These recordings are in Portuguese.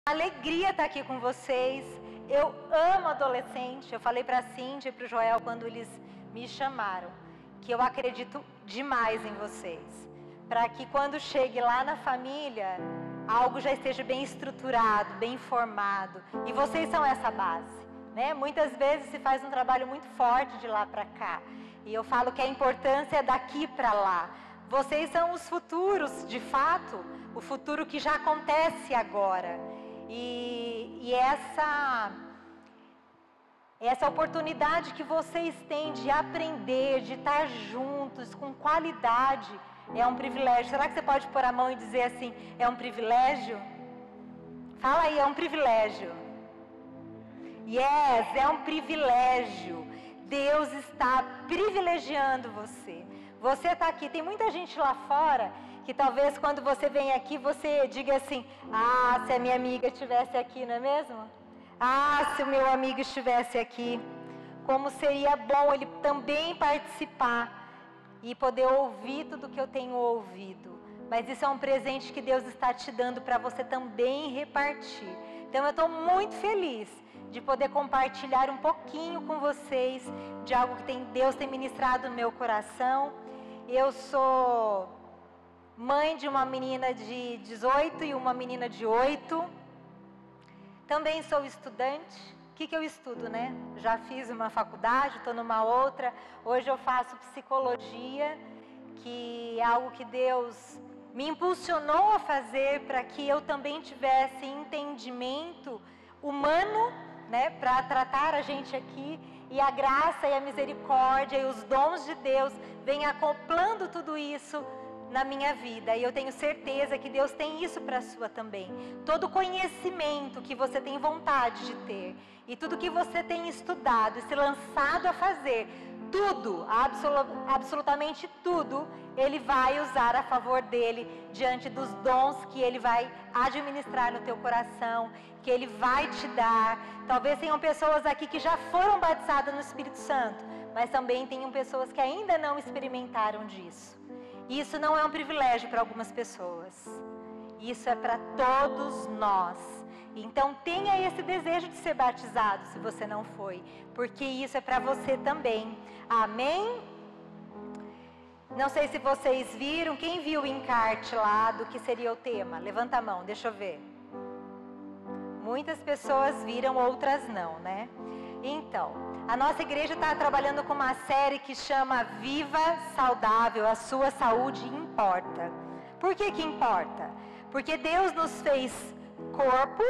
Alegria estar aqui com vocês. Eu amo adolescente. Eu falei para a Cíntia e para o Joel quando eles me chamaram que eu acredito demais em vocês, para que quando chegue lá na família algo já esteja bem estruturado, bem formado. E vocês são essa base, né? Muitas vezes se faz um trabalho muito forte de lá para cá. E eu falo que a importância é daqui para lá. Vocês são os futuros, de fato, o futuro que já acontece agora. E essa oportunidade que vocês têm de aprender, de estar juntos, com qualidade, é um privilégio. Será que você pode pôr a mão e dizer assim, é um privilégio? Fala aí, é um privilégio. Yes, é um privilégio. Deus está privilegiando você. Você está aqui, tem muita gente lá fora que talvez quando você vem aqui você diga assim, ah, se a minha amiga estivesse aqui, não é mesmo? Ah, se o meu amigo estivesse aqui, como seria bom ele também participar e poder ouvir tudo que eu tenho ouvido. Mas isso é um presente que Deus está te dando para você também repartir. Então eu estou muito feliz de poder compartilhar um pouquinho com vocês de algo que Deus tem ministrado no meu coração. Eu sou mãe de uma menina de 18 e uma menina de 8. Também sou estudante. O que eu estudo, né? Já fiz uma faculdade, estou numa outra. Hoje eu faço psicologia, que é algo que Deus me impulsionou a fazer para que eu também tivesse entendimento humano, né? Para tratar a gente aqui. E a graça e a misericórdia e os dons de Deus vêm acoplando tudo isso na minha vida, e eu tenho certeza que Deus tem isso para a sua também. Todo conhecimento que você tem vontade de ter, e tudo que você tem estudado e se lançado a fazer, tudo, absolutamente tudo, Ele vai usar a favor dEle, diante dos dons que Ele vai administrar no teu coração, que Ele vai te dar. Talvez tenham pessoas aqui que já foram batizadas no Espírito Santo, mas também tenham pessoas que ainda não experimentaram disso. Isso não é um privilégio para algumas pessoas. Isso é para todos nós. Então tenha esse desejo de ser batizado se você não foi, porque isso é para você também. Amém? Não sei se vocês viram. Quem viu o encarte lá do que seria o tema? Levanta a mão, deixa eu ver. Muitas pessoas viram, outras não, né? Então, a nossa igreja está trabalhando com uma série que chama Viva Saudável, a sua saúde importa. Por que importa? Porque Deus nos fez corpo,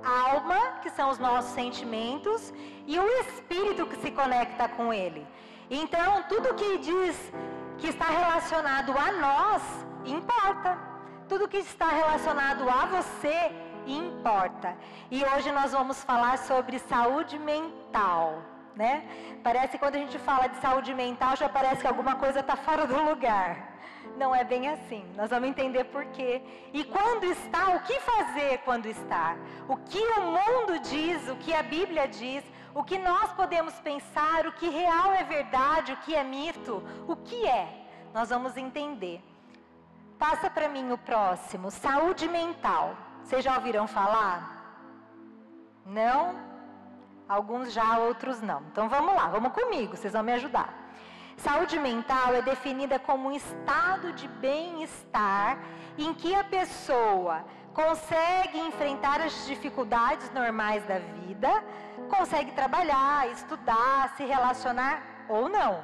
alma, que são os nossos sentimentos, e o espírito que se conecta com Ele. Então, tudo que diz que está relacionado a nós, importa. Tudo que está relacionado a você, importa. E hoje nós vamos falar sobre saúde mental, né? Parece que quando a gente fala de saúde mental, já parece que alguma coisa está fora do lugar. Não é bem assim. Nós vamos entender por quê. E quando está, o que fazer quando está? O que o mundo diz, o que a Bíblia diz, o que nós podemos pensar, o que real é verdade, o que é mito, o que é? Nós vamos entender. Passa para mim o próximo. Saúde mental. Vocês já ouviram falar? Não? Alguns já, outros não. Então vamos lá, vamos comigo, vocês vão me ajudar. Saúde mental é definida como um estado de bem-estar em que a pessoa consegue enfrentar as dificuldades normais da vida, consegue trabalhar, estudar, se relacionar ou não.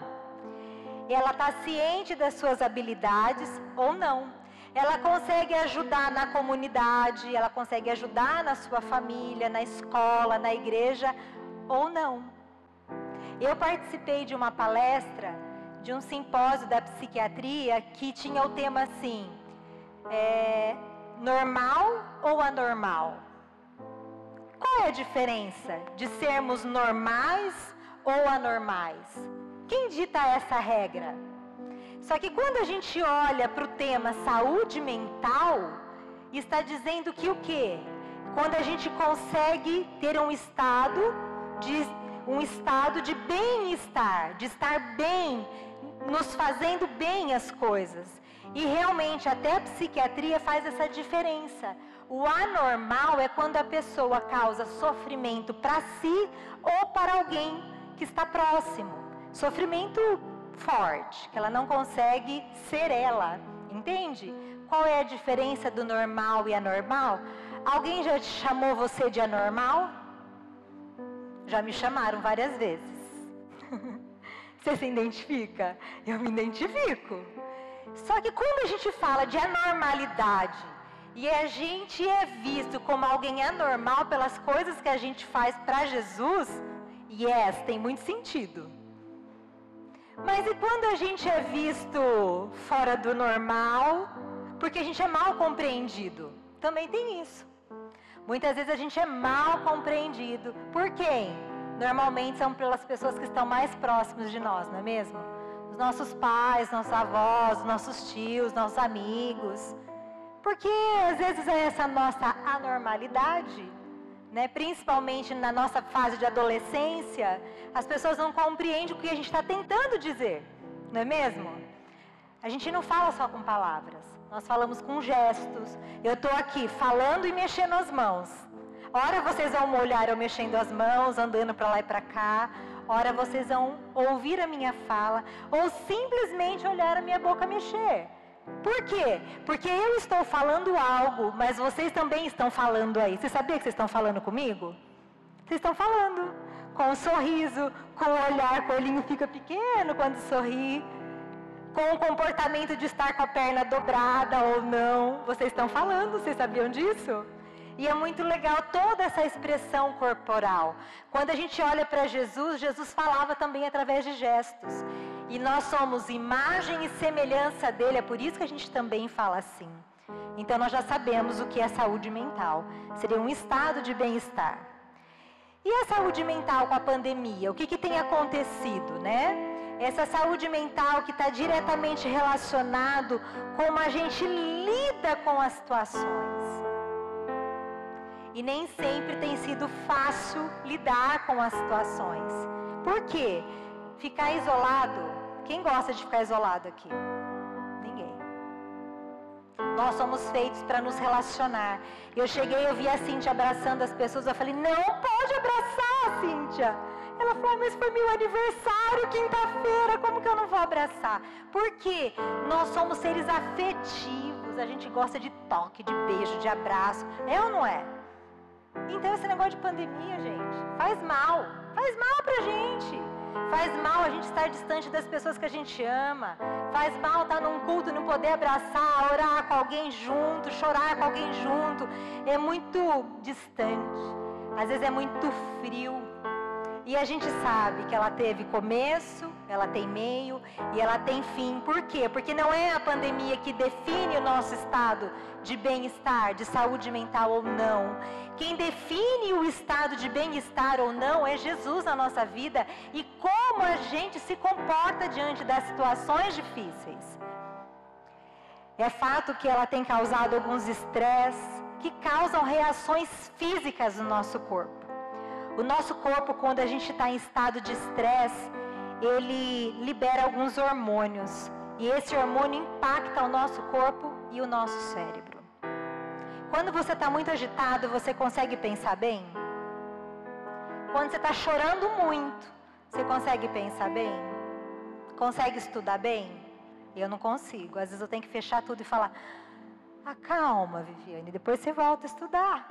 Ela está ciente das suas habilidades ou não. Ela consegue ajudar na comunidade, ela consegue ajudar na sua família, na escola, na igreja ou não. Eu participei de uma palestra, de um simpósio da psiquiatria que tinha o tema assim, normal ou anormal? Qual é a diferença de sermos normais ou anormais? Quem dita essa regra? Só que quando a gente olha para o tema saúde mental, está dizendo que o quê? Quando a gente consegue ter um estado de bem-estar, de estar bem, nos fazendo bem as coisas. E realmente até a psiquiatria faz essa diferença. O anormal é quando a pessoa causa sofrimento para si ou para alguém que está próximo. Sofrimento forte, que ela não consegue ser ela, entende? Qual é a diferença do normal e anormal? Alguém já te chamou você de anormal? Já me chamaram várias vezes. Você se identifica? Eu me identifico. Só que quando a gente fala de anormalidade e a gente é visto como alguém anormal pelas coisas que a gente faz para Jesus, tem muito sentido. Mas e quando a gente é visto fora do normal, porque a gente é mal compreendido? Também tem isso. Muitas vezes a gente é mal compreendido. Por quem? Normalmente são pelas pessoas que estão mais próximas de nós, não é mesmo? Os nossos pais, nossos avós, nossos tios, nossos amigos. Porque às vezes é essa nossa anormalidade, né? Principalmente na nossa fase de adolescência, as pessoas não compreendem o que a gente está tentando dizer, não é mesmo? A gente não fala só com palavras, nós falamos com gestos. Eu estou aqui falando e mexendo as mãos. Ora vocês vão olhar eu mexendo as mãos, andando para lá e para cá. Ora vocês vão ouvir a minha fala, ou simplesmente olhar a minha boca mexer. Por quê? Porque eu estou falando algo, mas vocês também estão falando aí. Você sabia que vocês estão falando comigo? Vocês estão falando. Com um sorriso, com o olhar, o olhinho fica pequeno quando sorri. Com o comportamento de estar com a perna dobrada ou não. Vocês estão falando, vocês sabiam disso? E é muito legal toda essa expressão corporal. Quando a gente olha para Jesus, Jesus falava também através de gestos. E nós somos imagem e semelhança dele, é por isso que a gente também fala assim. Então nós já sabemos o que é saúde mental. Seria um estado de bem-estar. E a saúde mental com a pandemia? O que tem acontecido, né? Essa saúde mental que está diretamente relacionado com como a gente lida com as situações. E nem sempre tem sido fácil lidar com as situações. Por quê? Ficar isolado. Quem gosta de ficar isolado aqui? Ninguém. Nós somos feitos para nos relacionar. Eu cheguei, eu vi a Cíntia abraçando as pessoas. Eu falei, não pode abraçar, Cíntia. Ela falou, mas foi meu aniversário, quinta-feira, como que eu não vou abraçar? Porque nós somos seres afetivos. A gente gosta de toque, de beijo, de abraço. É ou não é? Então esse negócio de pandemia, gente, faz mal pra gente. Faz mal a gente estar distante das pessoas que a gente ama. Faz mal estar num culto e não poder abraçar, orar com alguém junto, chorar com alguém junto. É muito distante. Às vezes é muito frio. E a gente sabe que ela teve começo, ela tem meio e ela tem fim. Por quê? Porque não é a pandemia que define o nosso estado de bem-estar, de saúde mental ou não. Quem define o estado de bem-estar ou não é Jesus na nossa vida e como a gente se comporta diante das situações difíceis. É fato que ela tem causado alguns estresses que causam reações físicas no nosso corpo. O nosso corpo, quando a gente está em estado de estresse, ele libera alguns hormônios. E esse hormônio impacta o nosso corpo e o nosso cérebro. Quando você está muito agitado, você consegue pensar bem? Quando você está chorando muito, você consegue pensar bem? Consegue estudar bem? Eu não consigo. Às vezes eu tenho que fechar tudo e falar, acalma, Viviane, depois você volta a estudar.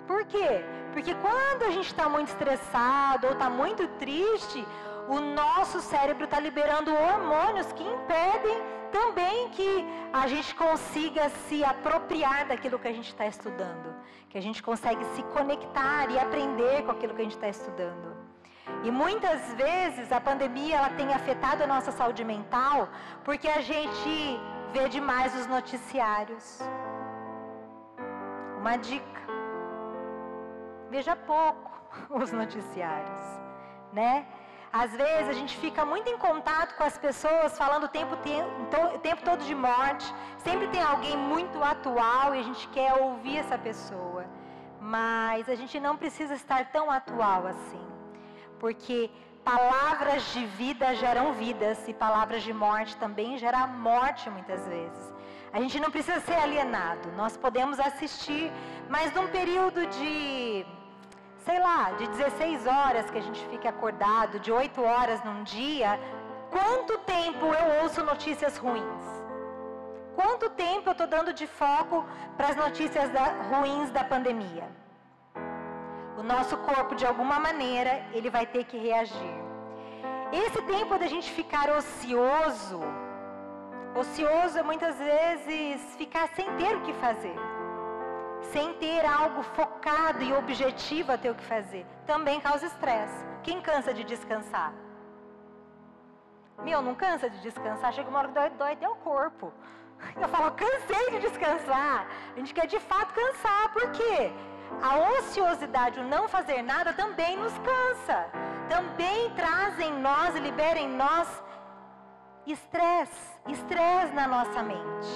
Por quê? Porque quando a gente está muito estressado ou está muito triste, o nosso cérebro está liberando hormônios que impedem também que a gente consiga se apropriar daquilo que a gente está estudando. Que a gente consegue se conectar e aprender com aquilo que a gente está estudando. E muitas vezes a pandemia ela tem afetado a nossa saúde mental porque a gente vê demais os noticiários. Uma dica. Veja pouco os noticiários, né? Às vezes a gente fica muito em contato com as pessoas falando o tempo todo de morte. Sempre tem alguém muito atual e a gente quer ouvir essa pessoa. Mas a gente não precisa estar tão atual assim. Porque palavras de vida geram vidas e palavras de morte também geram morte muitas vezes. A gente não precisa ser alienado, nós podemos assistir, mas num período de, sei lá, de 16 horas que a gente fica acordado, de 8 horas num dia, quanto tempo eu ouço notícias ruins? Quanto tempo eu estou dando de foco para as notícias ruins da pandemia? O nosso corpo, de alguma maneira, ele vai ter que reagir. Esse tempo da gente ficar ocioso é muitas vezes ficar sem ter o que fazer. Sem ter algo focado e objetivo a ter o que fazer. Também causa estresse. Quem cansa de descansar? Não cansa de descansar, chega uma hora que dói até o corpo. Eu falo, cansei de descansar. A gente quer de fato cansar, por quê? A ociosidade, o não fazer nada também nos cansa. Também traz em nós e libera em nós estresse na nossa mente.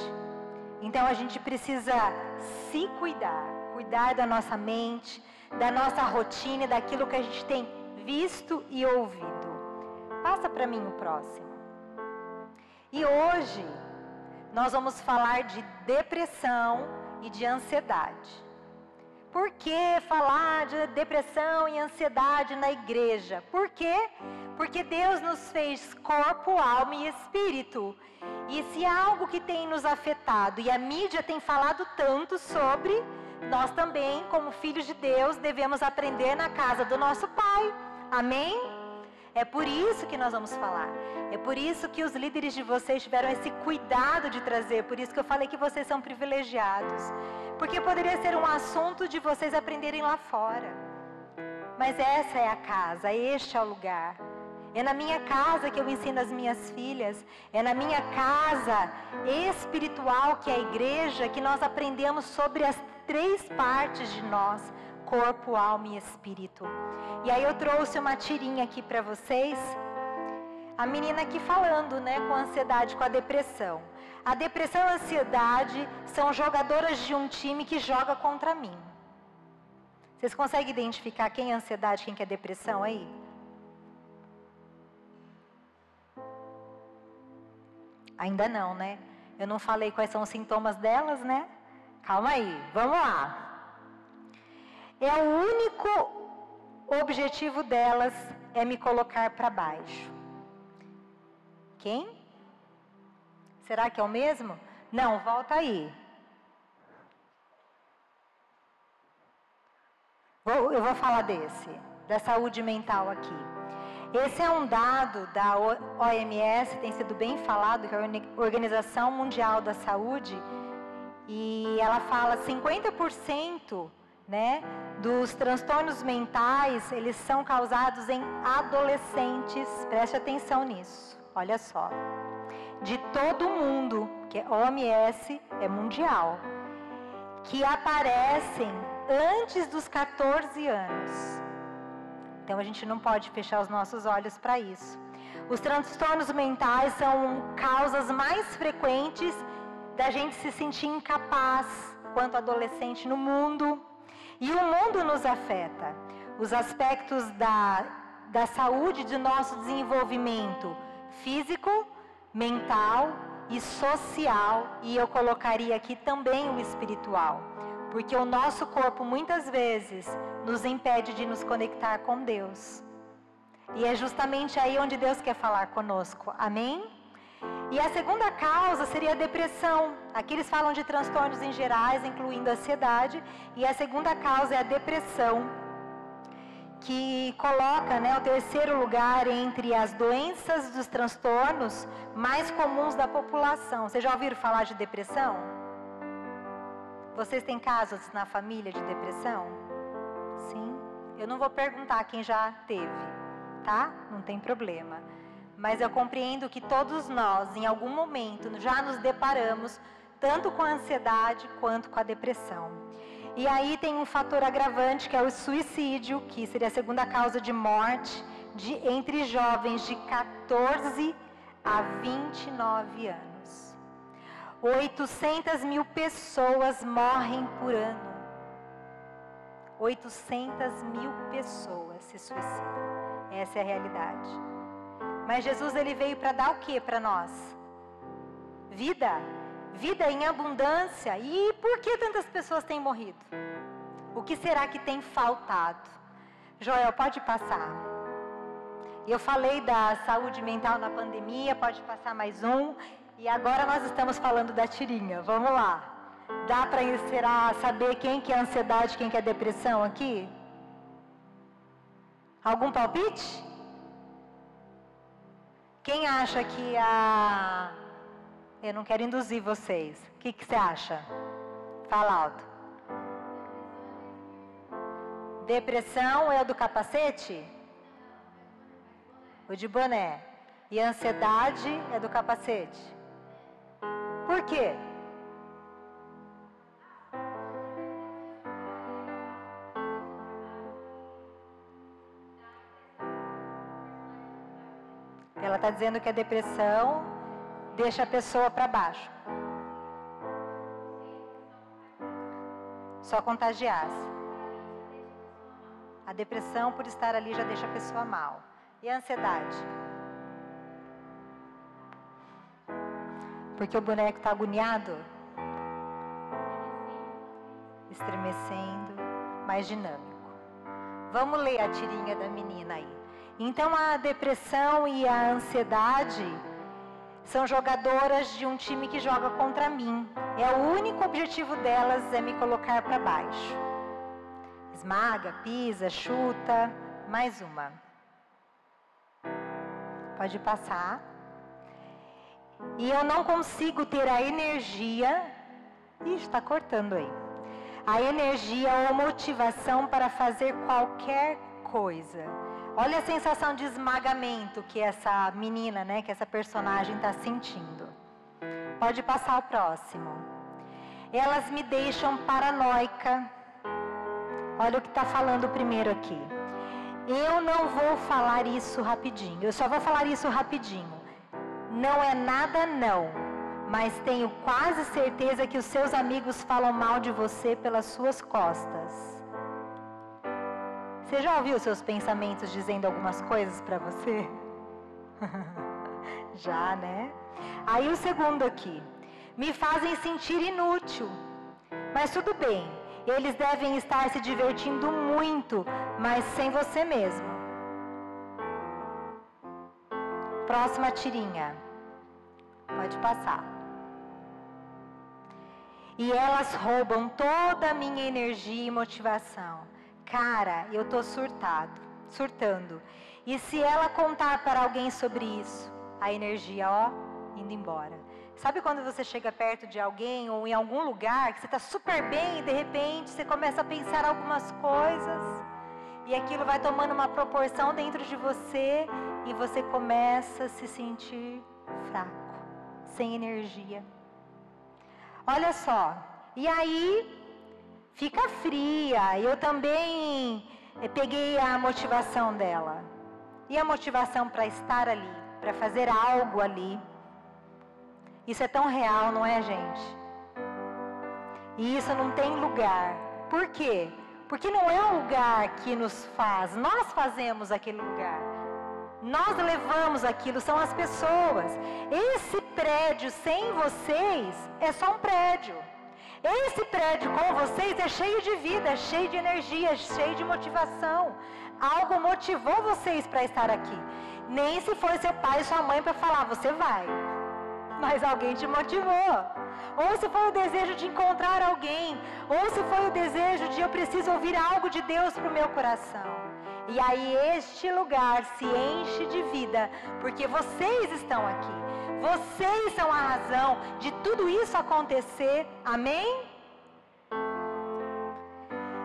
Então a gente precisa se cuidar da nossa mente, da nossa rotina e daquilo que a gente tem visto e ouvido. Passa para mim o próximo. E hoje nós vamos falar de depressão e de ansiedade. Por que falar de depressão e ansiedade na igreja? Por quê? Porque Deus nos fez corpo, alma e espírito. E se há algo que tem nos afetado, e a mídia tem falado tanto sobre, nós também, como filhos de Deus, devemos aprender na casa do nosso Pai. Amém? É por isso que nós vamos falar. É por isso que os líderes de vocês tiveram esse cuidado de trazer. Por isso que eu falei que vocês são privilegiados. Porque poderia ser um assunto de vocês aprenderem lá fora. Mas essa é a casa, este é o lugar. É na minha casa que eu ensino as minhas filhas. É na minha casa espiritual, que é a igreja, que nós aprendemos sobre as 3 partes de nós. Corpo, alma e espírito. E aí eu trouxe uma tirinha aqui para vocês. A menina aqui falando, com a ansiedade, com a depressão. A depressão e a ansiedade são jogadoras de um time que joga contra mim. Vocês conseguem identificar quem é ansiedade, quem que é depressão aí? Ainda não, né? Eu não falei quais são os sintomas delas, né? Calma aí, vamos lá. É o único objetivo delas é me colocar para baixo. Quem? Será que é o mesmo? Não, volta aí. Eu vou falar da saúde mental aqui. Esse é um dado da OMS, tem sido bem falado, que é a Organização Mundial da Saúde, e ela fala 50%, dos transtornos mentais, eles são causados em adolescentes. Preste atenção nisso, olha só. De todo mundo, que a OMS é mundial, que aparecem antes dos 14 anos. Então a gente não pode fechar os nossos olhos para isso. Os transtornos mentais são causas mais frequentes da gente se sentir incapaz quanto adolescente no mundo. E o mundo nos afeta. Os aspectos da saúde, do nosso desenvolvimento físico, mental e social. E eu colocaria aqui também o espiritual. Porque o nosso corpo muitas vezes nos impede de nos conectar com Deus. E é justamente aí onde Deus quer falar conosco. Amém? E a segunda causa seria a depressão. Aqui eles falam de transtornos em gerais, incluindo a ansiedade. E a segunda causa é a depressão, que coloca o terceiro lugar entre as doenças dos transtornos mais comuns da população. Vocês já ouviram falar de depressão? Vocês têm casos na família de depressão? Sim? Eu não vou perguntar quem já teve, tá? Não tem problema. Mas eu compreendo que todos nós, em algum momento, já nos deparamos tanto com a ansiedade quanto com a depressão. E aí tem um fator agravante, que é o suicídio, que seria a segunda causa de morte entre jovens de 14 a 29 anos. 800 mil pessoas morrem por ano. 800 mil pessoas se suicidam. Essa é a realidade. Mas Jesus, ele veio para dar o que para nós? Vida. Vida em abundância. E por que tantas pessoas têm morrido? O que será que tem faltado? Joel, pode passar. Eu falei da saúde mental na pandemia, pode passar mais um. E agora nós estamos falando da tirinha. Vamos lá. Dá para saber quem que é ansiedade, quem que é depressão aqui? Algum palpite? Quem acha que Eu não quero induzir vocês. O que você acha? Fala alto. Depressão é o do capacete? O de boné. E a ansiedade é do capacete? Por quê? Ela está dizendo que a depressão deixa a pessoa para baixo. Só contagiar-se. A depressão, por estar ali, já deixa a pessoa mal. E a ansiedade? Porque o boneco está agoniado? Estremecendo, mais dinâmico. Vamos ler a tirinha da menina aí. Então a depressão e a ansiedade são jogadoras de um time que joga contra mim. O único objetivo delas é me colocar para baixo. Esmaga, pisa, chuta. Mais uma. Pode passar. E eu não consigo ter a energia. Ixi, está cortando aí. A energia ou motivação para fazer qualquer coisa. Olha a sensação de esmagamento que essa menina, né, que essa personagem está sentindo. Pode passar o próximo. Elas me deixam paranoica. Olha o que está falando primeiro aqui. Eu não vou falar isso rapidinho. Eu só vou falar isso rapidinho. Não é nada não. Mas tenho quase certeza que os seus amigos falam mal de você pelas suas costas. Você já ouviu seus pensamentos dizendo algumas coisas para você? Já, né? Aí o segundo aqui. Me fazem sentir inútil. Mas tudo bem. Eles devem estar se divertindo muito, mas sem você mesmo. Próxima tirinha. Pode passar. E elas roubam toda a minha energia e motivação. Cara, eu tô surtando. E se ela contar para alguém sobre isso, a energia, indo embora. Sabe quando você chega perto de alguém ou em algum lugar que você está super bem e de repente você começa a pensar algumas coisas e aquilo vai tomando uma proporção dentro de você e você começa a se sentir fraco, sem energia. Olha só, e aí fica fria. Eu também peguei a motivação dela. E a motivação para estar ali, para fazer algo ali. Isso é tão real, não é, gente? E isso não tem lugar. Por quê? Porque não é um lugar que nos faz. Nós fazemos aquele lugar. Nós levamos aquilo, são as pessoas. Esse prédio sem vocês é só um prédio. Esse prédio com vocês é cheio de vida, cheio de energia, cheio de motivação. Algo motivou vocês para estar aqui. Nem se foi seu pai e sua mãe para falar, você vai. Mas alguém te motivou. Ou se foi o desejo de encontrar alguém. Ou se foi o desejo de eu preciso ouvir algo de Deus para o meu coração. E aí este lugar se enche de vida, porque vocês estão aqui. Vocês são a razão de tudo isso acontecer. Amém?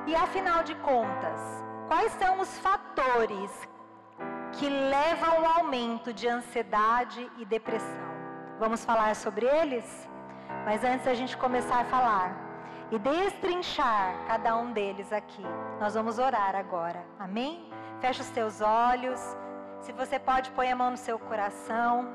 E afinal de contas, quais são os fatores que levam ao aumento de ansiedade e depressão? Vamos falar sobre eles? Mas antes da gente começar a falar e destrinchar cada um deles aqui, nós vamos orar agora. Amém? Feche os teus olhos. Se você pode, põe a mão no seu coração.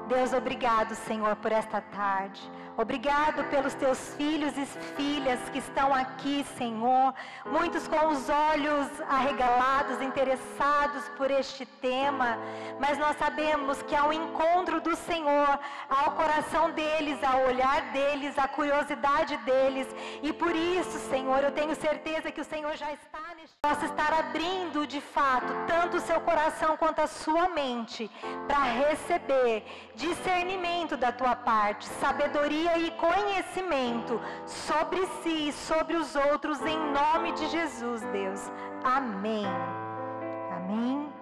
Deus, obrigado, Senhor, por esta tarde. Obrigado pelos teus filhos e filhas que estão aqui, Senhor. Muitos com os olhos arregalados, interessados por este tema. Mas nós sabemos que ao encontro do Senhor, ao coração deles, ao olhar deles, à curiosidade deles. E por isso, Senhor, eu tenho certeza que o Senhor já está possa estar abrindo de fato tanto o seu coração quanto a sua mente para receber discernimento da tua parte, sabedoria e conhecimento sobre si e sobre os outros, em nome de Jesus, Deus. Amém. Amém.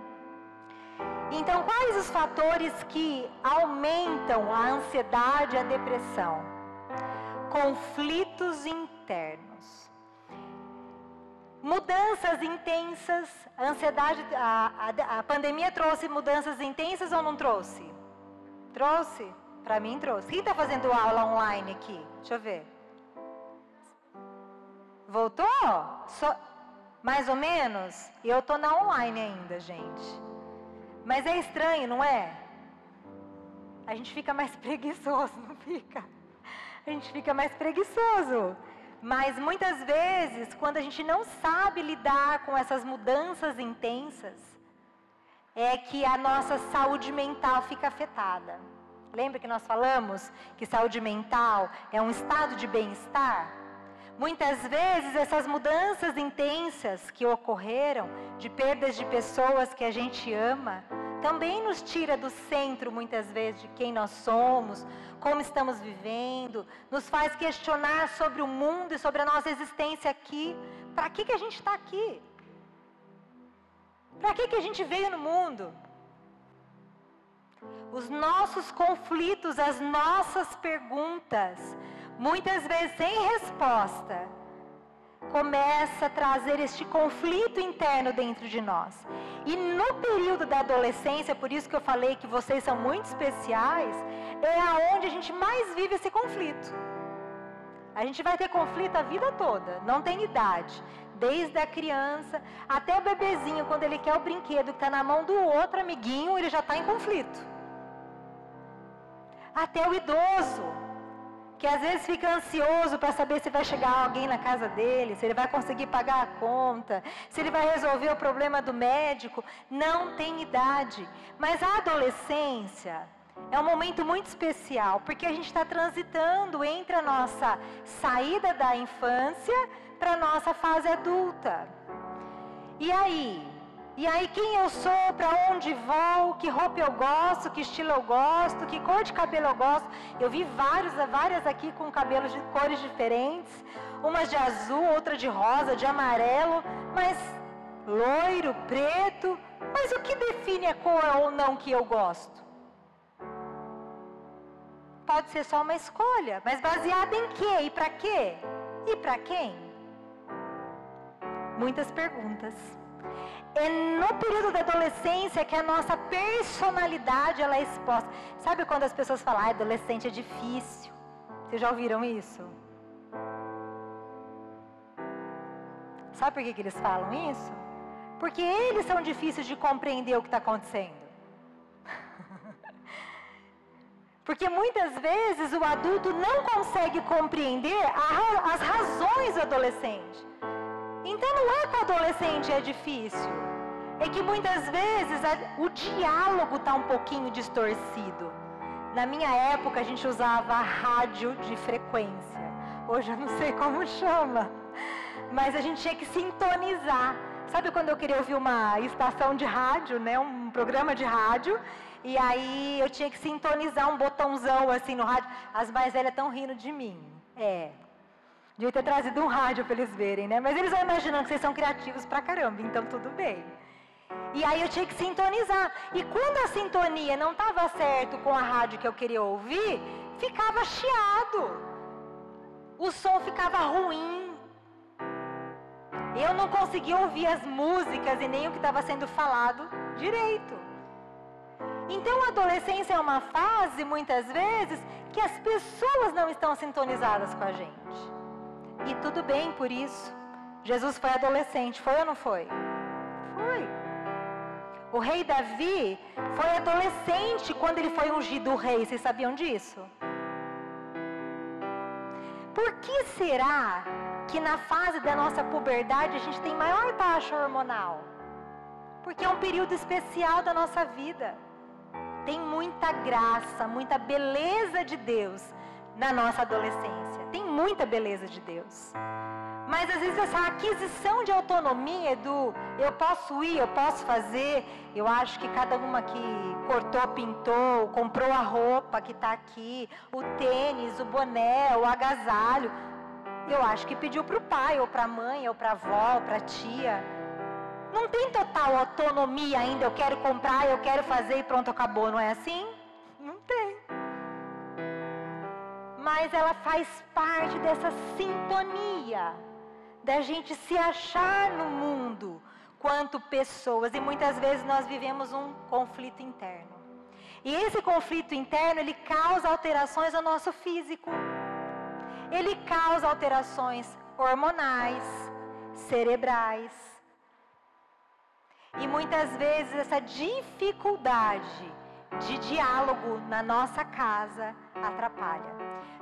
Então, quais os fatores que aumentam a ansiedade e a depressão? Conflitos internos. Mudanças intensas, a ansiedade, a pandemia trouxe mudanças intensas ou não trouxe? Trouxe? Para mim trouxe. Quem está fazendo aula online aqui? Deixa eu ver. Voltou? Mais ou menos? Eu estou na online ainda, gente. Mas é estranho, não é? A gente fica mais preguiçoso, não fica? A gente fica mais preguiçoso. Mas muitas vezes, quando a gente não sabe lidar com essas mudanças intensas, é que a nossa saúde mental fica afetada. Lembra que nós falamos que saúde mental é um estado de bem-estar? Muitas vezes essas mudanças intensas que ocorreram, de perdas de pessoas que a gente ama, também nos tira do centro, muitas vezes, de quem nós somos, como estamos vivendo, nos faz questionar sobre o mundo e sobre a nossa existência aqui. Para que a gente está aqui? Para que a gente veio no mundo? Os nossos conflitos, as nossas perguntas, muitas vezes sem resposta, começa a trazer este conflito interno dentro de nós. E no período da adolescência, por isso que eu falei que vocês são muito especiais, é aonde a gente mais vive esse conflito. A gente vai ter conflito a vida toda, não tem idade. Desde a criança até o bebezinho, quando ele quer o brinquedo que está na mão do outro amiguinho, ele já está em conflito. Até o idoso, que às vezes fica ansioso para saber se vai chegar alguém na casa dele, se ele vai conseguir pagar a conta, se ele vai resolver o problema do médico, não tem idade. Mas a adolescência é um momento muito especial, porque a gente está transitando entre a nossa saída da infância para a nossa fase adulta. E aí, quem eu sou, para onde vou, que roupa eu gosto, que estilo eu gosto, que cor de cabelo eu gosto. Eu vi várias aqui com cabelos de cores diferentes, umas de azul, outra de rosa, de amarelo, mas loiro, preto. Mas o que define a cor ou não que eu gosto? Pode ser só uma escolha, mas baseada em quê? E para quê? E para quem? Muitas perguntas. É no período da adolescência que a nossa personalidade ela é exposta. Sabe quando as pessoas falam, adolescente é difícil? Vocês já ouviram isso? Sabe por que eles falam isso? Porque eles são difíceis de compreender o que está acontecendo. Porque muitas vezes o adulto não consegue compreender as razões do adolescente. Então não é que o adolescente é difícil, é que muitas vezes o diálogo está um pouquinho distorcido. Na minha época a gente usava rádio de frequência, hoje eu não sei como chama, mas a gente tinha que sintonizar. Sabe quando eu queria ouvir uma estação de rádio, né, um programa de rádio, e aí eu tinha que sintonizar um botãozão assim no rádio. As mais velhas estão rindo de mim, devia ter trazido um rádio para eles verem, né? Mas eles vão imaginando que vocês são criativos pra caramba, então tudo bem. E aí eu tinha que sintonizar. E quando a sintonia não estava certo com a rádio que eu queria ouvir, ficava chiado. O som ficava ruim. Eu não conseguia ouvir as músicas e nem o que estava sendo falado direito. Então a adolescência é uma fase, muitas vezes, que as pessoas não estão sintonizadas com a gente. E tudo bem por isso. Jesus foi adolescente, foi ou não foi? Foi. O rei Davi foi adolescente quando ele foi ungido rei. Vocês sabiam disso? Por que será que na fase da nossa puberdade a gente tem maior taxa hormonal? Porque é um período especial da nossa vida. Tem muita graça, muita beleza de Deus na nossa adolescência. Tem muita beleza de Deus. Mas às vezes essa aquisição de autonomia do eu posso ir, eu posso fazer, eu acho que cada uma que cortou, pintou, comprou a roupa que está aqui, o tênis, o boné, o agasalho, eu acho que pediu para o pai, ou para a mãe, ou para a avó, ou para a tia. Não tem total autonomia ainda, eu quero comprar, eu quero fazer e pronto, acabou, não é assim? Não tem. Mas ela faz parte dessa sintonia da gente se achar no mundo quanto pessoas, e muitas vezes nós vivemos um conflito interno. E esse conflito interno, ele causa alterações ao nosso físico. Ele causa alterações hormonais, cerebrais. E muitas vezes essa dificuldade de diálogo na nossa casa atrapalha.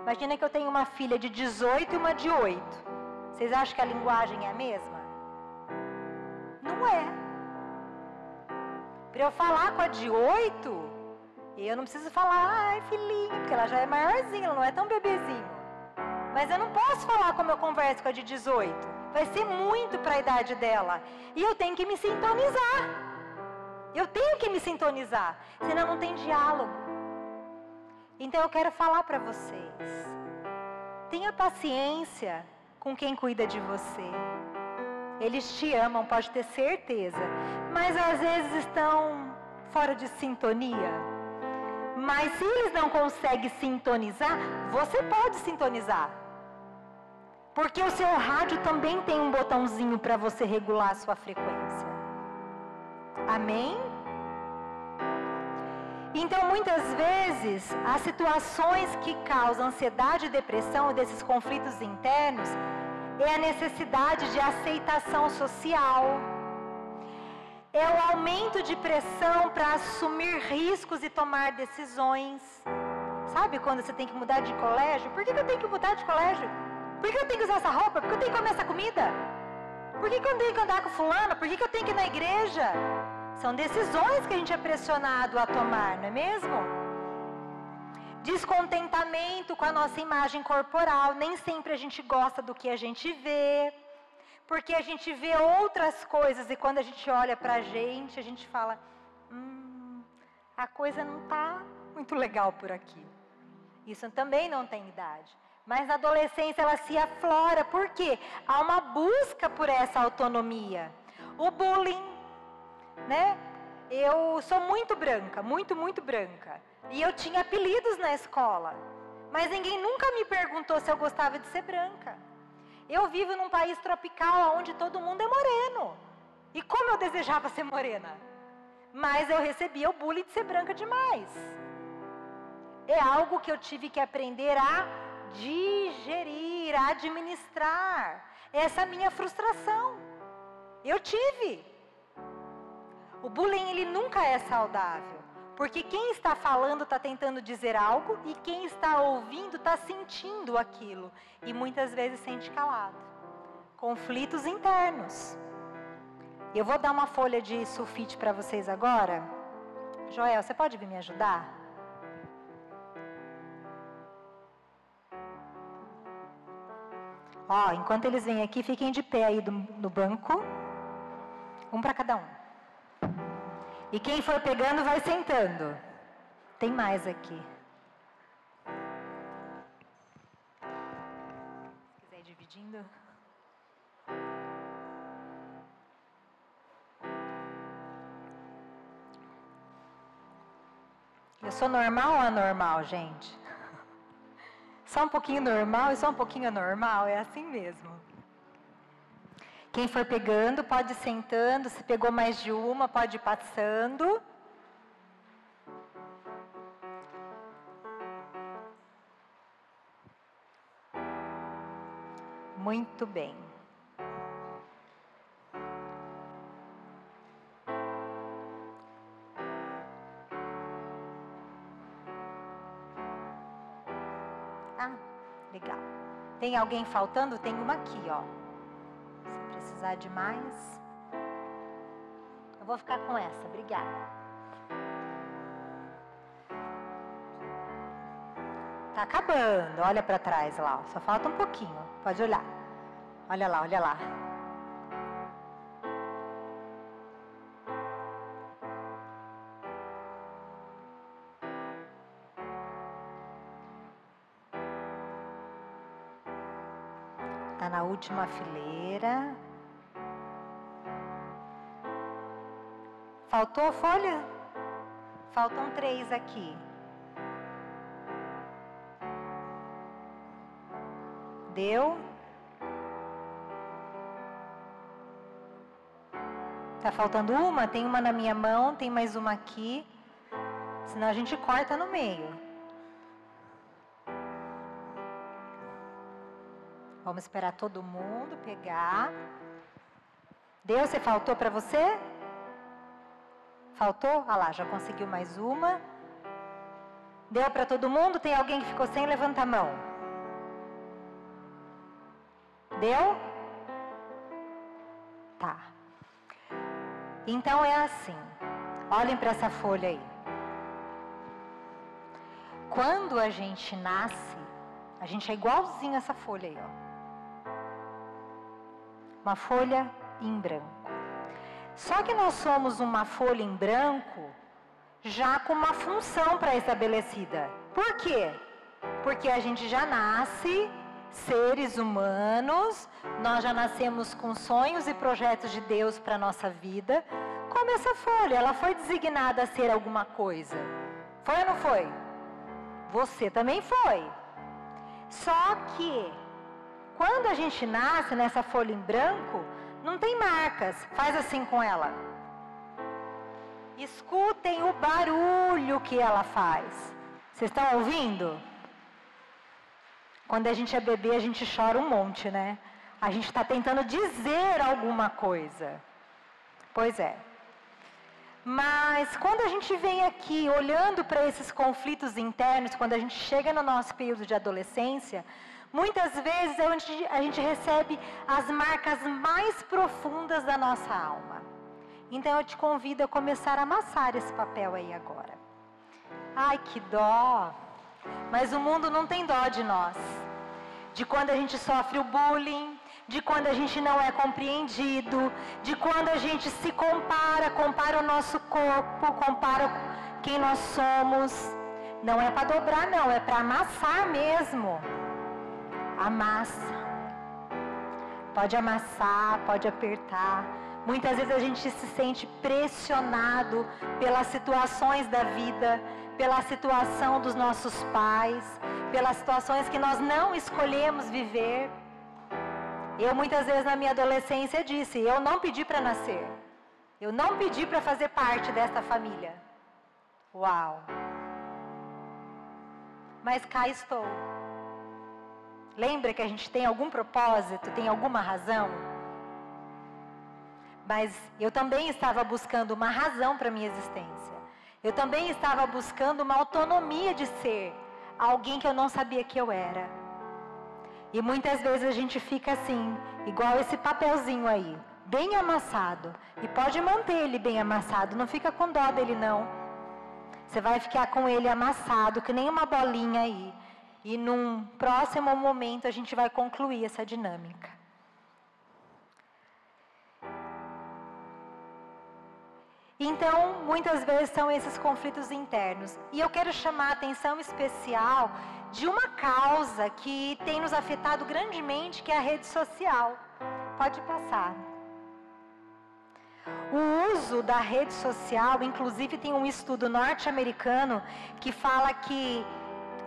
Imagina que eu tenho uma filha de 18 e uma de 8. Vocês acham que a linguagem é a mesma? Não é. Para eu falar com a de 8, eu não preciso falar, ai filhinha, porque ela já é maiorzinha, ela não é tão bebezinho. Mas eu não posso falar como eu converso com a de 18. Vai ser muito para a idade dela. E eu tenho que me sintonizar. Eu tenho que me sintonizar, senão não tem diálogo. Então eu quero falar para vocês. Tenha paciência com quem cuida de você. Eles te amam, pode ter certeza. Mas às vezes estão fora de sintonia. Mas se eles não conseguem sintonizar, você pode sintonizar. Porque o seu rádio também tem um botãozinho para você regular a sua frequência. Amém? Então, muitas vezes, as situações que causam ansiedade e depressão, desses conflitos internos, é a necessidade de aceitação social. É o aumento de pressão para assumir riscos e tomar decisões. Sabe quando você tem que mudar de colégio? Por que eu tenho que mudar de colégio? Por que eu tenho que usar essa roupa? Por que eu tenho que comer essa comida? Por que eu tenho que andar com fulano? Por que eu tenho que ir na igreja? São decisões que a gente é pressionado a tomar, não é mesmo? Descontentamento com a nossa imagem corporal. Nem sempre a gente gosta do que a gente vê. Porque a gente vê outras coisas e quando a gente olha pra gente, a gente fala, a coisa não está muito legal por aqui. Isso também não tem idade. Mas na adolescência ela se aflora. Por quê? Há uma busca por essa autonomia. O bullying, né? Eu sou muito branca, muito branca. E eu tinha apelidos na escola. Mas ninguém nunca me perguntou se eu gostava de ser branca. Eu vivo num país tropical onde todo mundo é moreno. E como eu desejava ser morena? Mas eu recebia o bullying de ser branca demais. É algo que eu tive que aprender a digerir, a administrar. Essa minha frustração. Eu tive. O bullying, ele nunca é saudável. Porque quem está falando está tentando dizer algo e quem está ouvindo está sentindo aquilo. E muitas vezes sente calado. Conflitos internos. Eu vou dar uma folha de sulfite para vocês agora. Joel, você pode vir me ajudar? Ó, enquanto eles vêm aqui, fiquem de pé aí no banco. Um para cada um. E quem for pegando, vai sentando. Tem mais aqui. Se quiser ir dividindo. Eu sou normal ou anormal, gente? Só um pouquinho normal e só um pouquinho anormal? É assim mesmo. Quem for pegando, pode ir sentando. Se pegou mais de uma, pode ir passando. Muito bem. Ah, legal. Tem alguém faltando? Tem uma aqui, ó. Se precisar de mais. Eu vou ficar com essa, obrigada. Tá acabando, olha para trás lá, ó. Só falta um pouquinho, pode olhar. Olha lá, olha lá. Tá na última fileira. Faltou folha? Faltam 3 aqui. Deu? Tá faltando uma? Tem uma na minha mão, tem mais uma aqui. Senão a gente corta no meio. Vamos esperar todo mundo pegar. Deu? Você faltou para você? Faltou? Ah lá, já conseguiu mais uma. Deu para todo mundo? Tem alguém que ficou sem? Levanta a mão. Deu? Tá. Então é assim. Olhem para essa folha aí. Quando a gente nasce, a gente é igualzinho essa folha aí, ó. Uma folha em branco. Só que nós somos uma folha em branco já com uma função pré-estabelecida. Por quê? Porque a gente já nasce seres humanos, nós já nascemos com sonhos e projetos de Deus para a nossa vida. Como essa folha, ela foi designada a ser alguma coisa. Foi ou não foi? Você também foi. Só que, quando a gente nasce nessa folha em branco, não tem marcas. Faz assim com ela. Escutem o barulho que ela faz. Vocês estão ouvindo? Quando a gente é bebê, a gente chora um monte, né? A gente está tentando dizer alguma coisa. Pois é. Mas quando a gente vem aqui olhando para esses conflitos internos, quando a gente chega no nosso período de adolescência, muitas vezes a gente recebe as marcas mais profundas da nossa alma. Então eu te convido a começar a amassar esse papel aí agora. Ai, que dó! Mas o mundo não tem dó de nós. De quando a gente sofre o bullying, de quando a gente não é compreendido, de quando a gente se compara o nosso corpo, compara quem nós somos. Não é para dobrar não, é para amassar mesmo. Amassa. Pode amassar, pode apertar. Muitas vezes a gente se sente pressionado pelas situações da vida, pela situação dos nossos pais, pelas situações que nós não escolhemos viver. Eu muitas vezes na minha adolescência disse, eu não pedi para nascer. Eu não pedi para fazer parte dessa família. Uau! Mas cá estou. Lembra que a gente tem algum propósito, tem alguma razão? Mas eu também estava buscando uma razão para a minha existência. Eu também estava buscando uma autonomia de ser alguém que eu não sabia que eu era. E muitas vezes a gente fica assim, igual esse papelzinho aí, bem amassado. E pode manter ele bem amassado, não fica com dó dele não. Você vai ficar com ele amassado, que nem uma bolinha aí. E num próximo momento a gente vai concluir essa dinâmica. Então, muitas vezes são esses conflitos internos. E eu quero chamar a atenção especial de uma causa que tem nos afetado grandemente, que é a rede social. Pode passar. O uso da rede social, inclusive tem um estudo norte-americano que fala que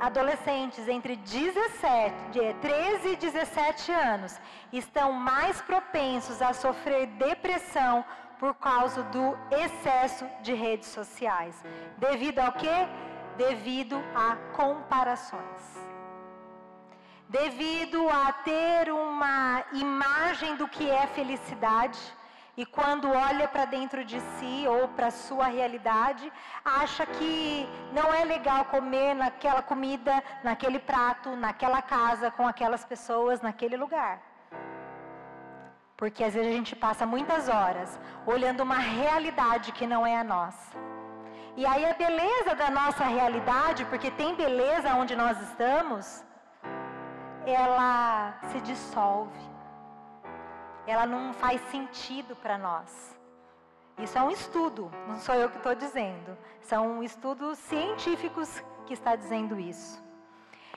adolescentes entre 13 e 17 anos estão mais propensos a sofrer depressão por causa do excesso de redes sociais. Devido ao quê? Devido a comparações. Devido a ter uma imagem do que é felicidade. e quando olha para dentro de si ou para a sua realidade, acha que não é legal comer naquela comida, naquele prato, naquela casa, com aquelas pessoas, naquele lugar. Porque às vezes a gente passa muitas horas olhando uma realidade que não é a nossa. E aí a beleza da nossa realidade, porque tem beleza onde nós estamos, ela se dissolve. Ela não faz sentido para nós. Isso é um estudo, não sou eu que estou dizendo. São estudos científicos que está dizendo isso.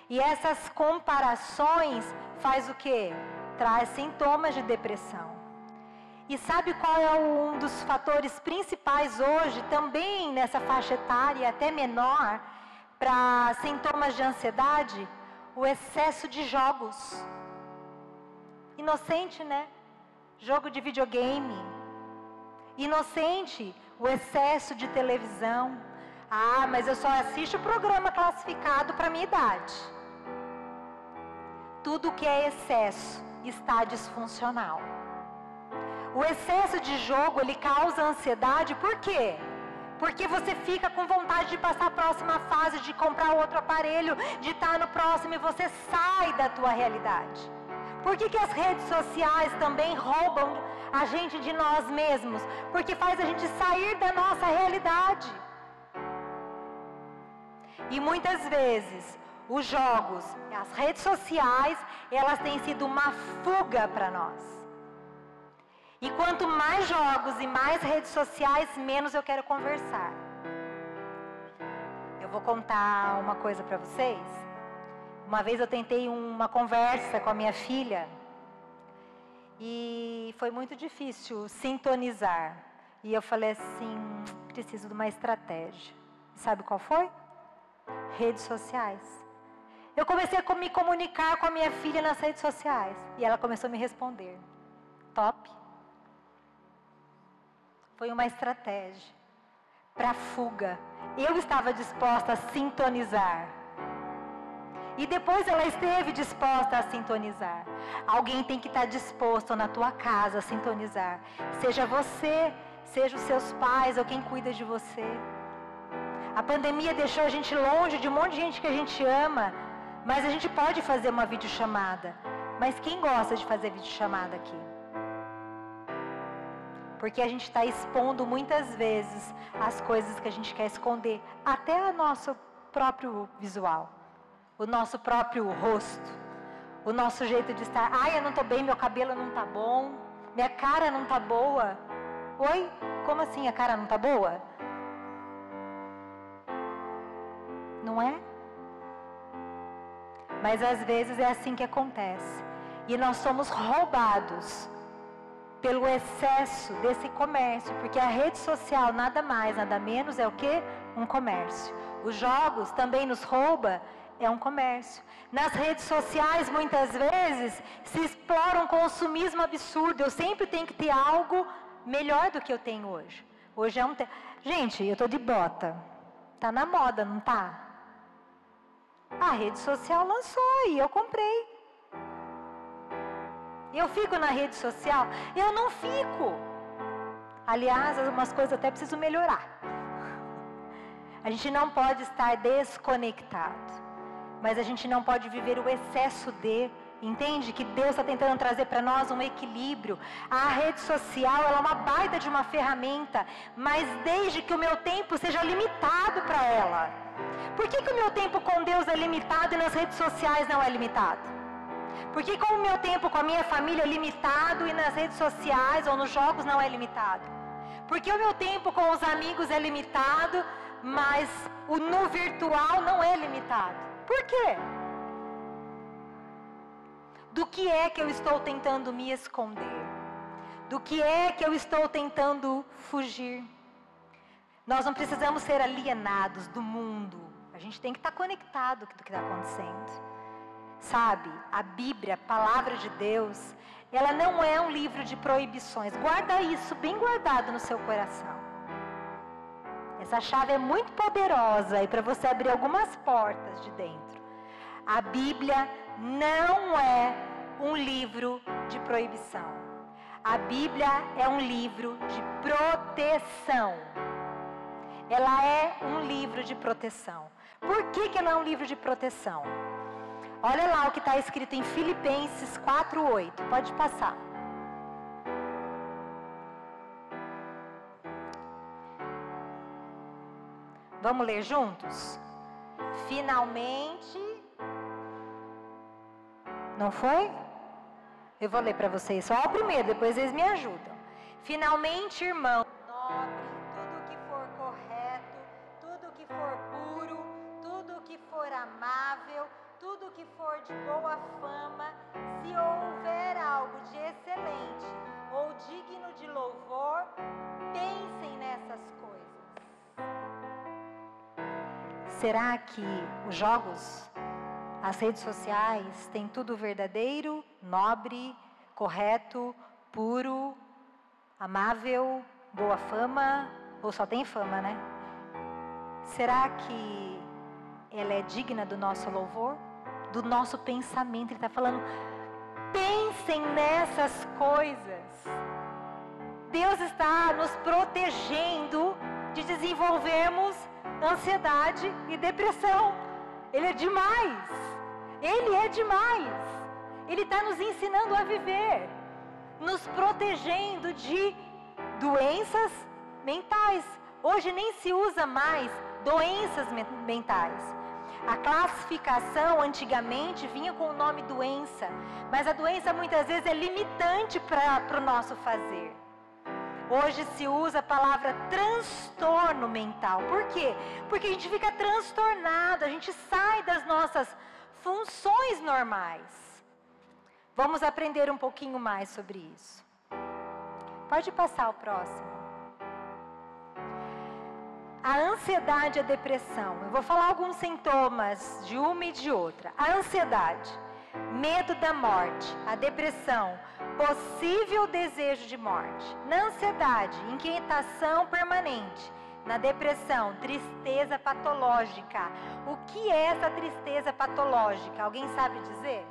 E essas comparações faz o quê? Traz sintomas de depressão. E sabe qual é um dos fatores principais hoje, também nessa faixa etária, até menor, para sintomas de ansiedade? O excesso de jogos. Inocente, né? Jogo de videogame. Inocente, o excesso de televisão. Ah, mas eu só assisto o programa classificado para minha idade. Tudo que é excesso está disfuncional. O excesso de jogo, ele causa ansiedade, por quê? Porque você fica com vontade de passar a próxima fase, de comprar outro aparelho, de estar no próximo e você sai da tua realidade. Por que as redes sociais também roubam a gente de nós mesmos? Porque faz a gente sair da nossa realidade. E muitas vezes, os jogos, as redes sociais, elas têm sido uma fuga para nós. E quanto mais jogos e mais redes sociais, menos eu quero conversar. Eu vou contar uma coisa para vocês. Uma vez eu tentei uma conversa com a minha filha e foi muito difícil sintonizar. E eu falei assim, preciso de uma estratégia. E sabe qual foi? Redes sociais. Eu comecei a me comunicar com a minha filha nas redes sociais e ela começou a me responder. Top. Foi uma estratégia para fuga. Eu estava disposta a sintonizar. E depois ela esteve disposta a sintonizar. Alguém tem que estar disposto na tua casa a sintonizar. Seja você, seja os seus pais ou quem cuida de você. A pandemia deixou a gente longe de um monte de gente que a gente ama. Mas a gente pode fazer uma videochamada. Mas quem gosta de fazer videochamada aqui? Porque a gente está expondo muitas vezes as coisas que a gente quer esconder. Até o nosso próprio visual. O nosso próprio rosto, o nosso jeito de estar. Ai, eu não estou bem, meu cabelo não está bom, minha cara não está boa. Oi? Como assim a cara não está boa? Não é? Mas às vezes é assim que acontece. E nós somos roubados pelo excesso desse comércio. Porque a rede social nada mais, nada menos é o quê? Um comércio. Os jogos também nos roubam. É um comércio. Nas redes sociais, muitas vezes, se explora um consumismo absurdo. Eu sempre tenho que ter algo melhor do que eu tenho hoje. Hoje é Gente, eu estou de bota. Está na moda, não está? A rede social lançou e eu comprei. Eu fico na rede social? Eu não fico. Aliás, algumas coisas até preciso melhorar. A gente não pode estar desconectado. Mas a gente não pode viver o excesso de, entende? Que Deus está tentando trazer para nós um equilíbrio. A rede social, ela é uma baita de uma ferramenta, mas desde que o meu tempo seja limitado para ela. Por que o meu tempo com Deus é limitado e nas redes sociais não é limitado? Por que o meu tempo com a minha família é limitado e nas redes sociais ou nos jogos não é limitado? Por que o meu tempo com os amigos é limitado, mas no virtual não é limitado? Por quê? Do que é que eu estou tentando me esconder? Do que é que eu estou tentando fugir? Nós não precisamos ser alienados do mundo. A gente tem que estar conectado com o que está acontecendo. Sabe, a Bíblia, a palavra de Deus, ela não é um livro de proibições. Guarda isso bem guardado no seu coração. Essa chave é muito poderosa e para você abrir algumas portas de dentro. A Bíblia não é um livro de proibição. A Bíblia é um livro de proteção. Ela é um livro de proteção. Por que ela é um livro de proteção? Olha lá o que está escrito em Filipenses 4:8. Pode passar. Vamos ler juntos? Finalmente. Não foi? Eu vou ler para vocês só o primeiro, depois eles me ajudam. Finalmente, irmão, nobre, tudo que for correto, tudo que for puro, tudo que for amável, tudo que for de boa fama, se houver algo de excelente ou digno de louvor, pensem nessas coisas. Será que os jogos, as redes sociais, têm tudo verdadeiro, nobre, correto, puro, amável, boa fama, ou só tem fama, né? Será que ela é digna do nosso louvor? Do nosso pensamento? Ele está falando, pensem nessas coisas. Deus está nos protegendo de desenvolvermos ansiedade e depressão. Ele é demais. Ele é demais. Ele está nos ensinando a viver, nos protegendo de doenças mentais. Hoje nem se usa mais doenças mentais. A classificação antigamente vinha com o nome doença, mas a doença muitas vezes é limitante para o nosso fazer. Hoje se usa a palavra transtorno mental. Por quê? Porque a gente fica transtornado, a gente sai das nossas funções normais. Vamos aprender um pouquinho mais sobre isso. Pode passar o próximo. A ansiedade e a depressão. Eu vou falar alguns sintomas de uma e de outra. A ansiedade, medo da morte. A depressão, possível desejo de morte. Na ansiedade, inquietação permanente. Na depressão, tristeza patológica. O que é essa tristeza patológica? Alguém sabe dizer?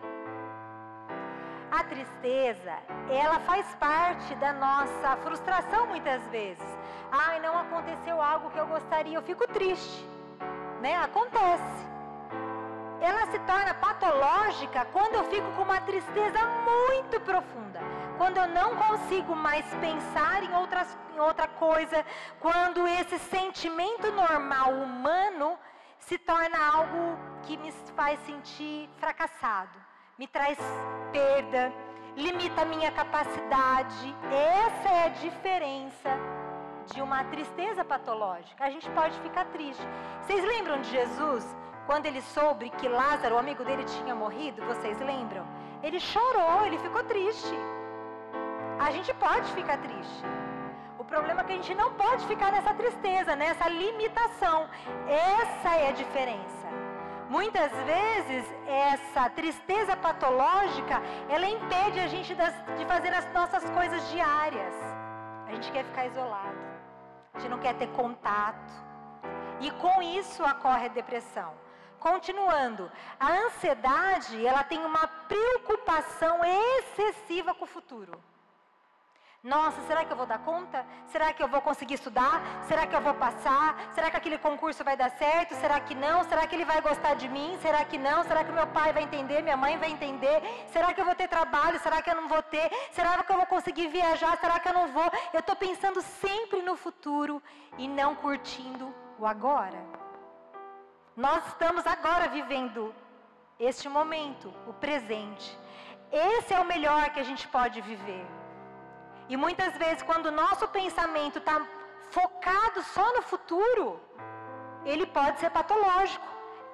A tristeza, ela faz parte da nossa frustração muitas vezes. Ai, não aconteceu algo que eu gostaria, eu fico triste, né? Acontece. Ela se torna patológica quando eu fico com uma tristeza muito profunda. Quando eu não consigo mais pensar em outra coisa. Quando esse sentimento normal humano se torna algo que me faz sentir fracassado. Me traz perda, limita a minha capacidade. Essa é a diferença de uma tristeza patológica. A gente pode ficar triste. Vocês lembram de Jesus? Quando ele soube que Lázaro, o amigo dele, tinha morrido, vocês lembram? Ele chorou, ele ficou triste. A gente pode ficar triste. O problema é que a gente não pode ficar nessa tristeza, nessa limitação. Essa é a diferença. Muitas vezes, essa tristeza patológica, ela impede a gente de fazer as nossas coisas diárias. A gente quer ficar isolado. A gente não quer ter contato. E com isso ocorre a depressão. Continuando, a ansiedade, ela tem uma preocupação excessiva com o futuro. Nossa, será que eu vou dar conta? Será que eu vou conseguir estudar? Será que eu vou passar? Será que aquele concurso vai dar certo? Será que não? Será que ele vai gostar de mim? Será que não? Será que meu pai vai entender? Minha mãe vai entender? Será que eu vou ter trabalho? Será que eu não vou ter? Será que eu vou conseguir viajar? Será que eu não vou? Eu estou pensando sempre no futuro e não curtindo o agora. Nós estamos agora vivendo este momento, o presente. Esse é o melhor que a gente pode viver. E muitas vezes, quando o nosso pensamento está focado só no futuro, ele pode ser patológico.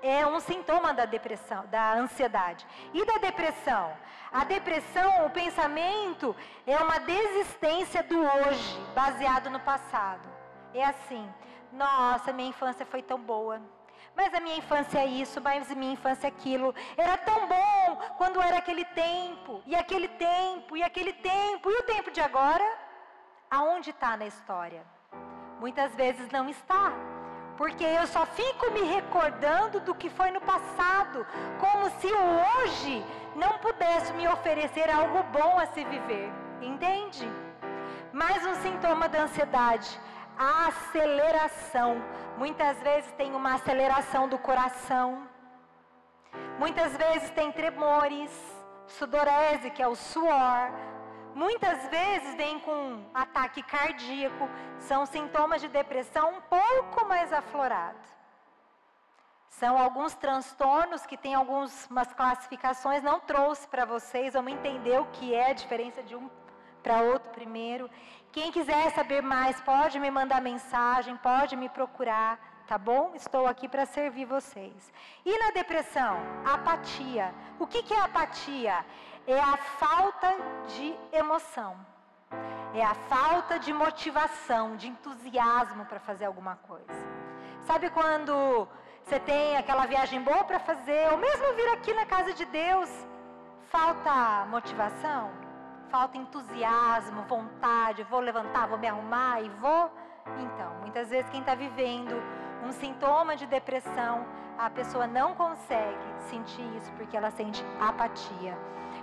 É um sintoma da depressão, da ansiedade. E da depressão? A depressão, o pensamento, é uma desistência do hoje, baseado no passado. É assim, nossa, minha infância foi tão boa. Mas a minha infância é isso, mas a minha infância é aquilo. Era tão bom quando era aquele tempo, e aquele tempo, e aquele tempo. E o tempo de agora? Aonde está na história? Muitas vezes não está. Porque eu só fico me recordando do que foi no passado. Como se o hoje não pudesse me oferecer algo bom a se viver. Entende? Mais um sintoma da ansiedade, a aceleração. Muitas vezes tem uma aceleração do coração. Muitas vezes tem tremores, sudorese, que é o suor. Muitas vezes vem com ataque cardíaco. São sintomas de depressão um pouco mais aflorados. São alguns transtornos que tem algumas classificações. Não trouxe para vocês, vamos entender o que é a diferença de um para outro primeiro. Quem quiser saber mais, pode me mandar mensagem, pode me procurar, tá bom? Estou aqui para servir vocês. E na depressão? Apatia. O que é apatia? É a falta de emoção. É a falta de motivação, de entusiasmo para fazer alguma coisa. Sabe quando você tem aquela viagem boa para fazer, ou mesmo vir aqui na casa de Deus, falta motivação? Falta entusiasmo, vontade, vou levantar, vou me arrumar e vou. Então, muitas vezes quem está vivendo um sintoma de depressão, a pessoa não consegue sentir isso porque ela sente apatia.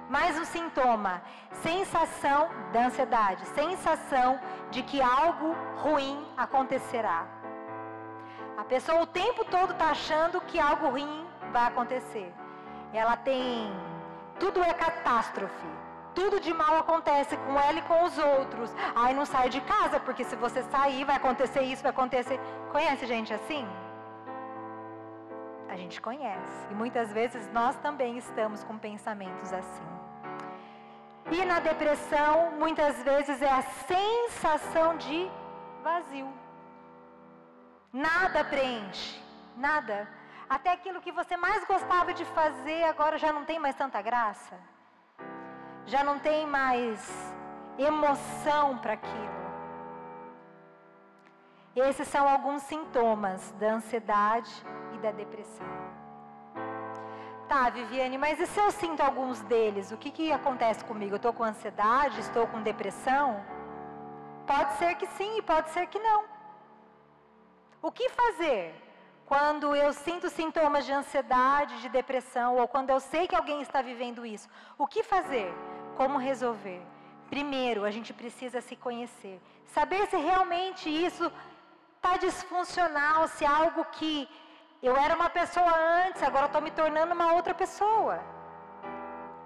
Mais um sintoma, sensação da ansiedade, sensação de que algo ruim acontecerá. A pessoa o tempo todo está achando que algo ruim vai acontecer. Ela tem, tudo é catástrofe. Tudo de mal acontece com ela e com os outros. Aí não sai de casa, porque se você sair vai acontecer isso, vai acontecer... Conhece gente assim? A gente conhece. E muitas vezes nós também estamos com pensamentos assim. E na depressão, muitas vezes é a sensação de vazio. Nada preenche, nada. Até aquilo que você mais gostava de fazer, agora já não tem mais tanta graça. Já não tem mais emoção para aquilo. Esses são alguns sintomas da ansiedade e da depressão. Tá, Viviane, mas e se eu sinto alguns deles? O que acontece comigo? Eu estou com ansiedade? Estou com depressão? Pode ser que sim e pode ser que não. O que fazer quando eu sinto sintomas de ansiedade, de depressão, ou quando eu sei que alguém está vivendo isso? O que fazer? Como resolver? Primeiro, a gente precisa se conhecer. Saber se realmente isso está disfuncional, se é algo que eu era uma pessoa antes, agora estou me tornando uma outra pessoa.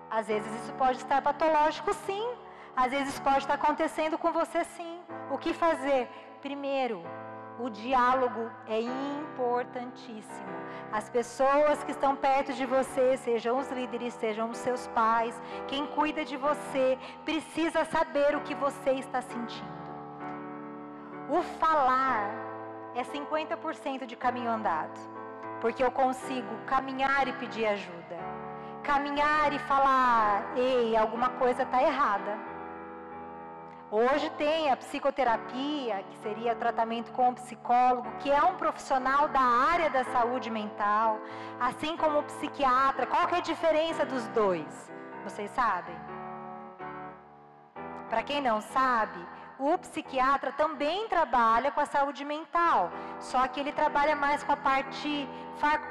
Às vezes isso pode estar patológico, sim. Às vezes pode estar acontecendo com você, sim. O que fazer? Primeiro, o diálogo é importantíssimo. As pessoas que estão perto de você, sejam os líderes, sejam os seus pais, quem cuida de você, precisa saber o que você está sentindo. O falar é 50% de caminho andado, porque eu consigo caminhar e pedir ajuda. Caminhar e falar, ei, alguma coisa está errada. Hoje tem a psicoterapia, que seria tratamento com o psicólogo, que é um profissional da área da saúde mental, assim como o psiquiatra. Qual que é a diferença dos dois? Vocês sabem? Para quem não sabe, o psiquiatra também trabalha com a saúde mental, só que ele trabalha mais com a parte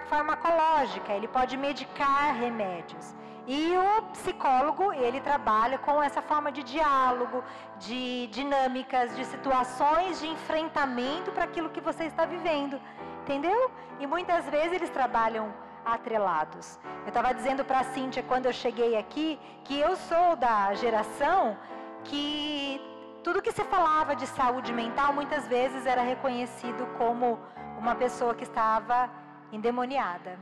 farmacológica, ele pode medicar remédios. E o psicólogo, ele trabalha com essa forma de diálogo, de dinâmicas, de situações de enfrentamento para aquilo que você está vivendo, entendeu? E muitas vezes eles trabalham atrelados. Eu estava dizendo para a Cíntia, quando eu cheguei aqui, que eu sou da geração que tudo que se falava de saúde mental, muitas vezes era reconhecido como uma pessoa que estava endemoniada.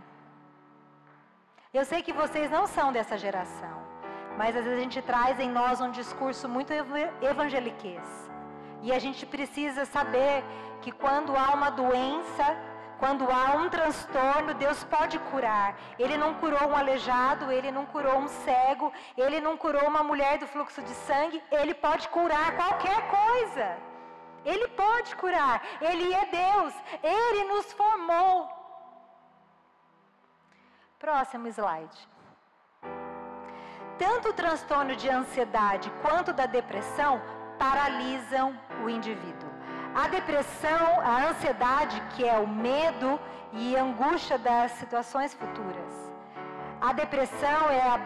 Eu sei que vocês não são dessa geração, mas às vezes a gente traz em nós um discurso muito evangeliquez. E a gente precisa saber que quando há uma doença, quando há um transtorno, Deus pode curar. Ele não curou um aleijado, Ele não curou um cego, Ele não curou uma mulher do fluxo de sangue, Ele pode curar qualquer coisa. Ele pode curar, Ele é Deus, Ele nos formou. Próximo slide. Tanto o transtorno de ansiedade quanto da depressão paralisam o indivíduo. A depressão, a ansiedade, que é o medo e angústia das situações futuras. A depressão é a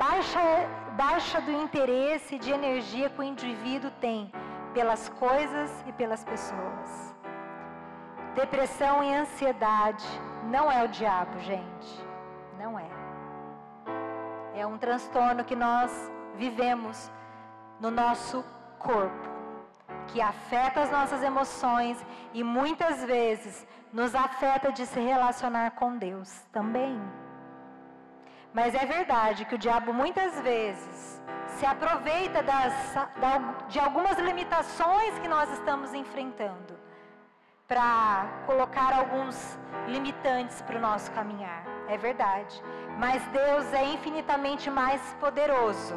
baixa do interesse e de energia que o indivíduo tem pelas coisas e pelas pessoas. Depressão e ansiedade não é o diabo, gente. Não é. É um transtorno que nós vivemos no nosso corpo, que afeta as nossas emoções e muitas vezes nos afeta de se relacionar com Deus também. Mas é verdade que o diabo muitas vezes se aproveita de algumas limitações que nós estamos enfrentando para colocar alguns limitantes para o nosso caminhar. É verdade. Mas Deus é infinitamente mais poderoso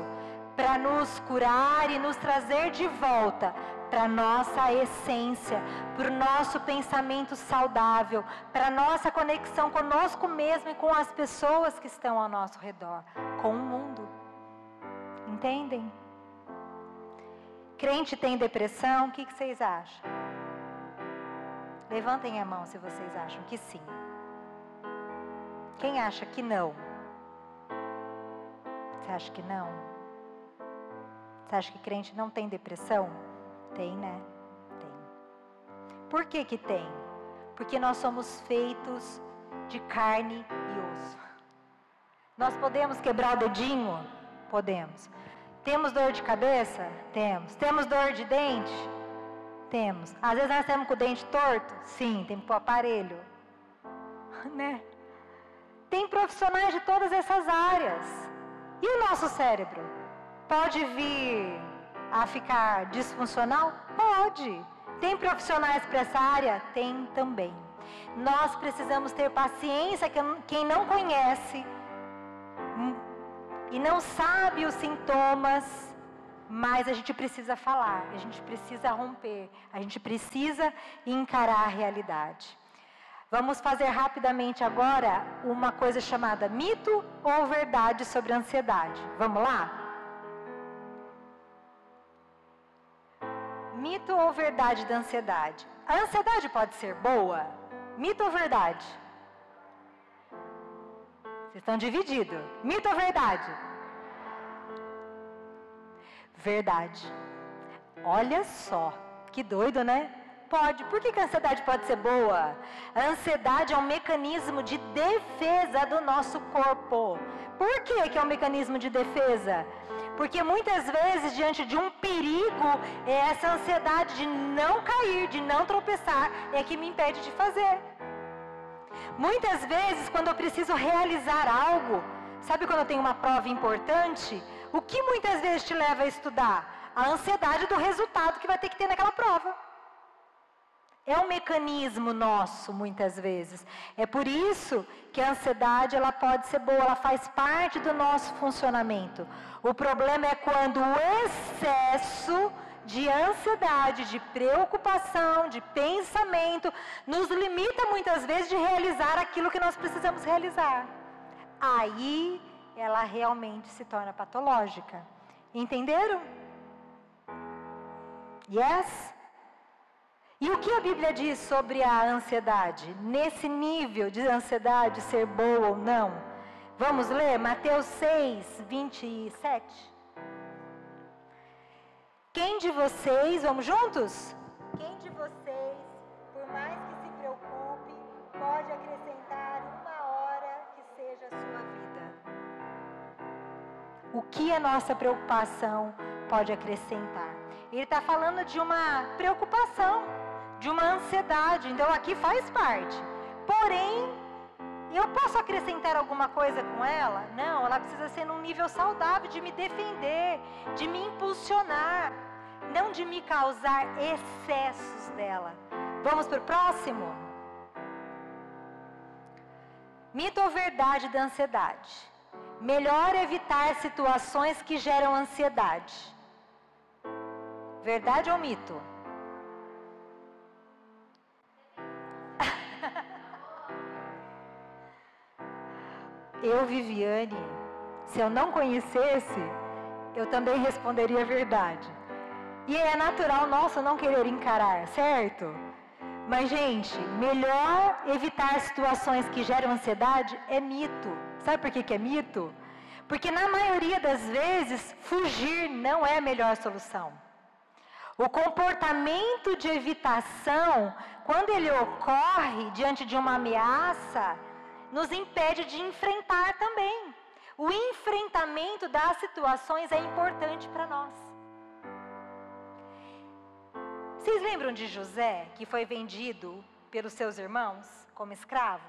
para nos curar e nos trazer de volta para a nossa essência, para o nosso pensamento saudável, para a nossa conexão conosco mesmo e com as pessoas que estão ao nosso redor, com o mundo. Entendem? Crente tem depressão, o que vocês acham? Levantem a mão se vocês acham que sim. Quem acha que não? Você acha que não? Você acha que crente não tem depressão? Tem, né? Tem. Por que que tem? Porque nós somos feitos de carne e osso. Nós podemos quebrar o dedinho? Podemos. Temos dor de cabeça? Temos. Temos dor de dente? Temos. Às vezes nós estamos com o dente torto? Sim, tem que pôr aparelho. Né? Tem profissionais de todas essas áreas. E o nosso cérebro? Pode vir a ficar disfuncional? Pode. Tem profissionais para essa área? Tem também. Nós precisamos ter paciência, quem não conhece e não sabe os sintomas, mas a gente precisa falar, a gente precisa romper, a gente precisa encarar a realidade. Vamos fazer rapidamente agora uma coisa chamada mito ou verdade sobre a ansiedade. Vamos lá? Mito ou verdade da ansiedade? A ansiedade pode ser boa? Mito ou verdade? Vocês estão divididos. Mito ou verdade? Verdade. Olha só, que doido, né? Pode. Por que a ansiedade pode ser boa? A ansiedade é um mecanismo de defesa do nosso corpo. Por que é um mecanismo de defesa? Porque muitas vezes, diante de um perigo, é essa ansiedade de não cair, de não tropeçar, é que me impede de fazer. Muitas vezes, quando eu preciso realizar algo, sabe quando eu tenho uma prova importante? O que muitas vezes te leva a estudar? A ansiedade do resultado que vai ter que ter naquela prova. É um mecanismo nosso, muitas vezes. É por isso que a ansiedade, ela pode ser boa, ela faz parte do nosso funcionamento. O problema é quando o excesso de ansiedade, de preocupação, de pensamento, nos limita muitas vezes de realizar aquilo que nós precisamos realizar. Aí, ela realmente se torna patológica. Entenderam? Yes? E o que a Bíblia diz sobre a ansiedade? Nesse nível de ansiedade ser boa ou não? Vamos ler Mateus 6, 27. Quem de vocês, vamos juntos? Quem de vocês, por mais que se preocupe, pode acrescentar uma hora que seja a sua vida? O que a nossa preocupação pode acrescentar? Ele está falando de uma preocupação, de uma ansiedade, então aqui faz parte. Porém, eu posso acrescentar alguma coisa com ela? Não, ela precisa ser num nível saudável, de me defender, de me impulsionar, não de me causar excessos dela. Vamos para o próximo? Mito ou verdade da ansiedade? Melhor evitar situações que geram ansiedade. Verdade ou mito? Eu, Viviane, se eu não conhecesse, eu também responderia a verdade. E é natural nosso não querer encarar, certo? Mas, gente, melhor evitar situações que geram ansiedade é mito. Sabe por que é mito? Porque na maioria das vezes, fugir não é a melhor solução. O comportamento de evitação, quando ele ocorre diante de uma ameaça, nos impede de enfrentar também. O enfrentamento das situações é importante para nós. Vocês lembram de José, que foi vendido pelos seus irmãos como escravo?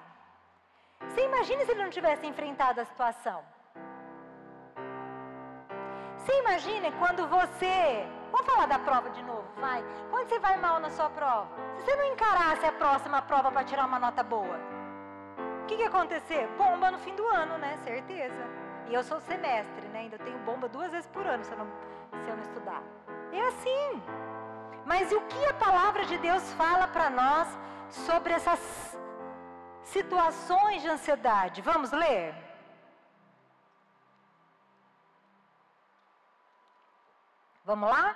Você imagina se ele não tivesse enfrentado a situação? Você imagina quando você... Vamos falar da prova de novo, vai. Quando você vai mal na sua prova, se você não encarasse a próxima prova para tirar uma nota boa, o que ia acontecer? Bomba no fim do ano, né? Certeza. E eu sou semestre, né? Ainda tenho bomba 2 vezes por ano se eu não estudar. É assim. Mas o que a palavra de Deus fala para nós sobre essas situações de ansiedade? Vamos ler? Vamos lá?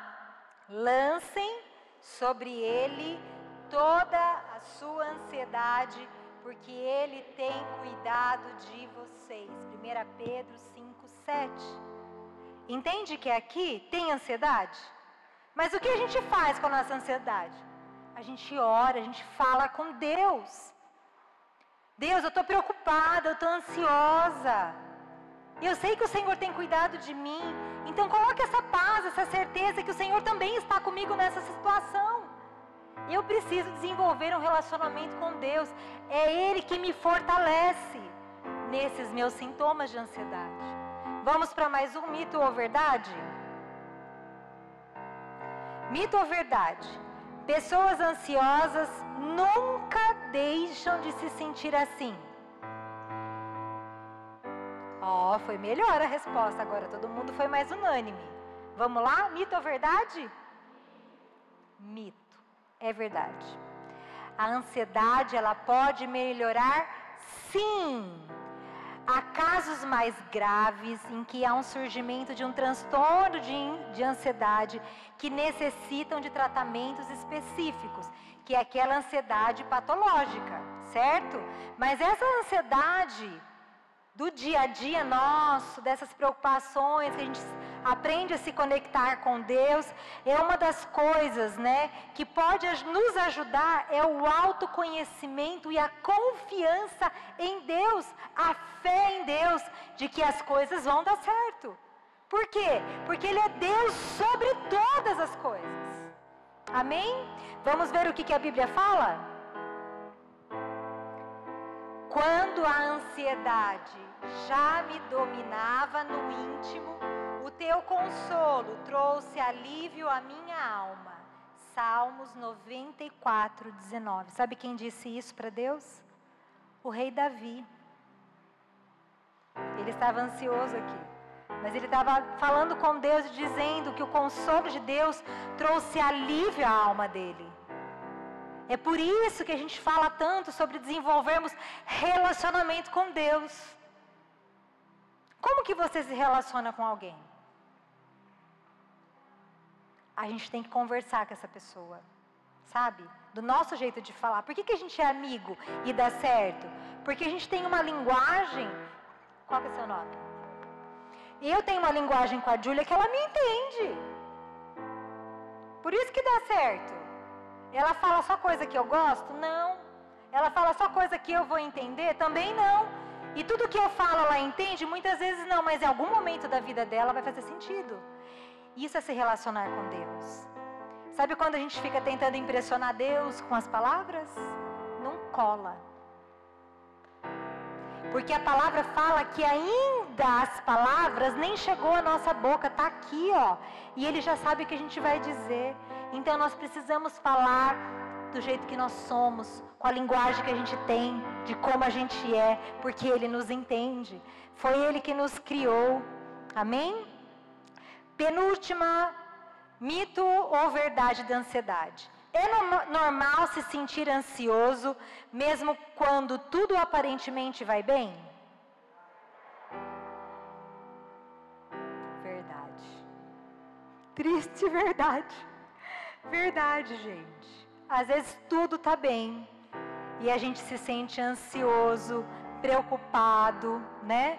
Lancem sobre ele toda a sua ansiedade, porque ele tem cuidado de vocês. 1 Pedro 5:7. Entende que aqui tem ansiedade? Mas o que a gente faz com a nossa ansiedade? A gente ora, a gente fala com Deus. Deus, eu estou preocupada, eu estou ansiosa. Eu sei que o Senhor tem cuidado de mim. Então coloque essa paz, essa certeza que o Senhor também está comigo nessa situação. Eu preciso desenvolver um relacionamento com Deus. É Ele que me fortalece nesses meus sintomas de ansiedade. Vamos para mais um mito ou verdade? Mito ou verdade? Pessoas ansiosas nunca deixam de se sentir assim. Foi melhor a resposta agora, todo mundo foi mais unânime. Vamos lá? Mito ou verdade? Mito, é verdade. A ansiedade, ela pode melhorar, sim. Há casos mais graves em que há um surgimento de um transtorno de ansiedade que necessitam de tratamentos específicos, que é aquela ansiedade patológica, certo? Mas essa ansiedade do dia a dia nosso, dessas preocupações que a gente aprende a se conectar com Deus, é uma das coisas, né, que pode nos ajudar, é o autoconhecimento e a confiança em Deus, a fé em Deus, de que as coisas vão dar certo. Por quê? Porque Ele é Deus sobre todas as coisas. Amém? Vamos ver o que a Bíblia fala? Quando a ansiedade já me dominava no íntimo, o teu consolo trouxe alívio à minha alma. Salmos 94:19. Sabe quem disse isso para Deus? O rei Davi. Ele estava ansioso aqui, mas ele estava falando com Deus e dizendo que o consolo de Deus trouxe alívio à alma dele. É por isso que a gente fala tanto sobre desenvolvermos relacionamento com Deus. Como que você se relaciona com alguém? A gente tem que conversar com essa pessoa, sabe? Do nosso jeito de falar. Por que a gente é amigo e dá certo? Porque a gente tem uma linguagem... Qual que é o seu nome? Eu tenho uma linguagem com a Júlia que ela me entende. Por isso que dá certo. Ela fala só coisa que eu gosto? Não. Ela fala só coisa que eu vou entender? Também não. E tudo que eu falo ela entende? Muitas vezes não, mas em algum momento da vida dela vai fazer sentido. Isso é se relacionar com Deus. Sabe quando a gente fica tentando impressionar Deus com as palavras? Não cola. Porque a palavra fala que ainda as palavras nem chegou à nossa boca, está aqui, ó. E Ele já sabe o que a gente vai dizer. Então nós precisamos falar do jeito que nós somos, com a linguagem que a gente tem, de como a gente é, porque Ele nos entende. Foi Ele que nos criou. Amém? Penúltima, mito ou verdade da ansiedade. É normal se sentir ansioso, mesmo quando tudo aparentemente vai bem? Verdade. Triste verdade. Verdade, gente. Às vezes tudo está bem e a gente se sente ansioso, preocupado, né?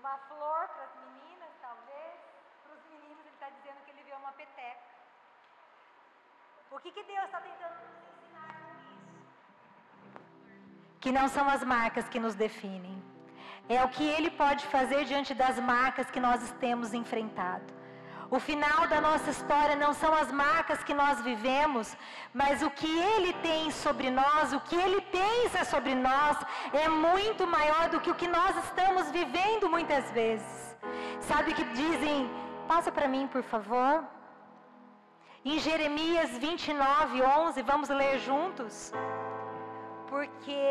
Uma flor para as meninas, talvez. Para os meninos, ele está dizendo que ele vê uma peteca. O que Deus está tentando nos ensinar com isso? Que não são as marcas que nos definem. É o que Ele pode fazer diante das marcas que nós temos enfrentado. O final da nossa história não são as marcas que nós vivemos, mas o que Ele tem sobre nós, o que Ele pensa sobre nós, é muito maior do que o que nós estamos vivendo muitas vezes. Sabe o que dizem? Passa para mim, por favor. Em Jeremias 29:11, vamos ler juntos? Porque...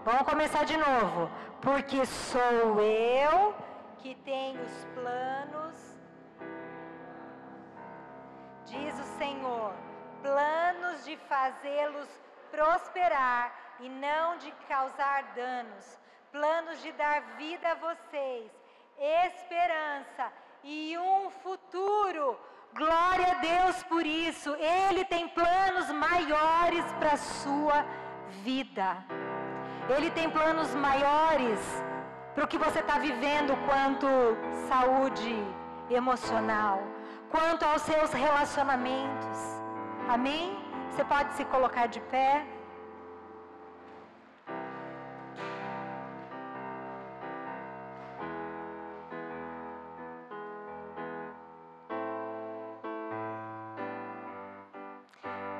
Vamos começar de novo. Porque sou eu que tenho os planos, diz o Senhor, planos de fazê-los prosperar e não de causar danos, planos de dar vida a vocês, esperança e um futuro. Glória a Deus por isso. Ele tem planos maiores para a sua vida. Ele tem planos maiores para o que você está vivendo quanto saúde emocional, quanto aos seus relacionamentos. Amém? Você pode se colocar de pé.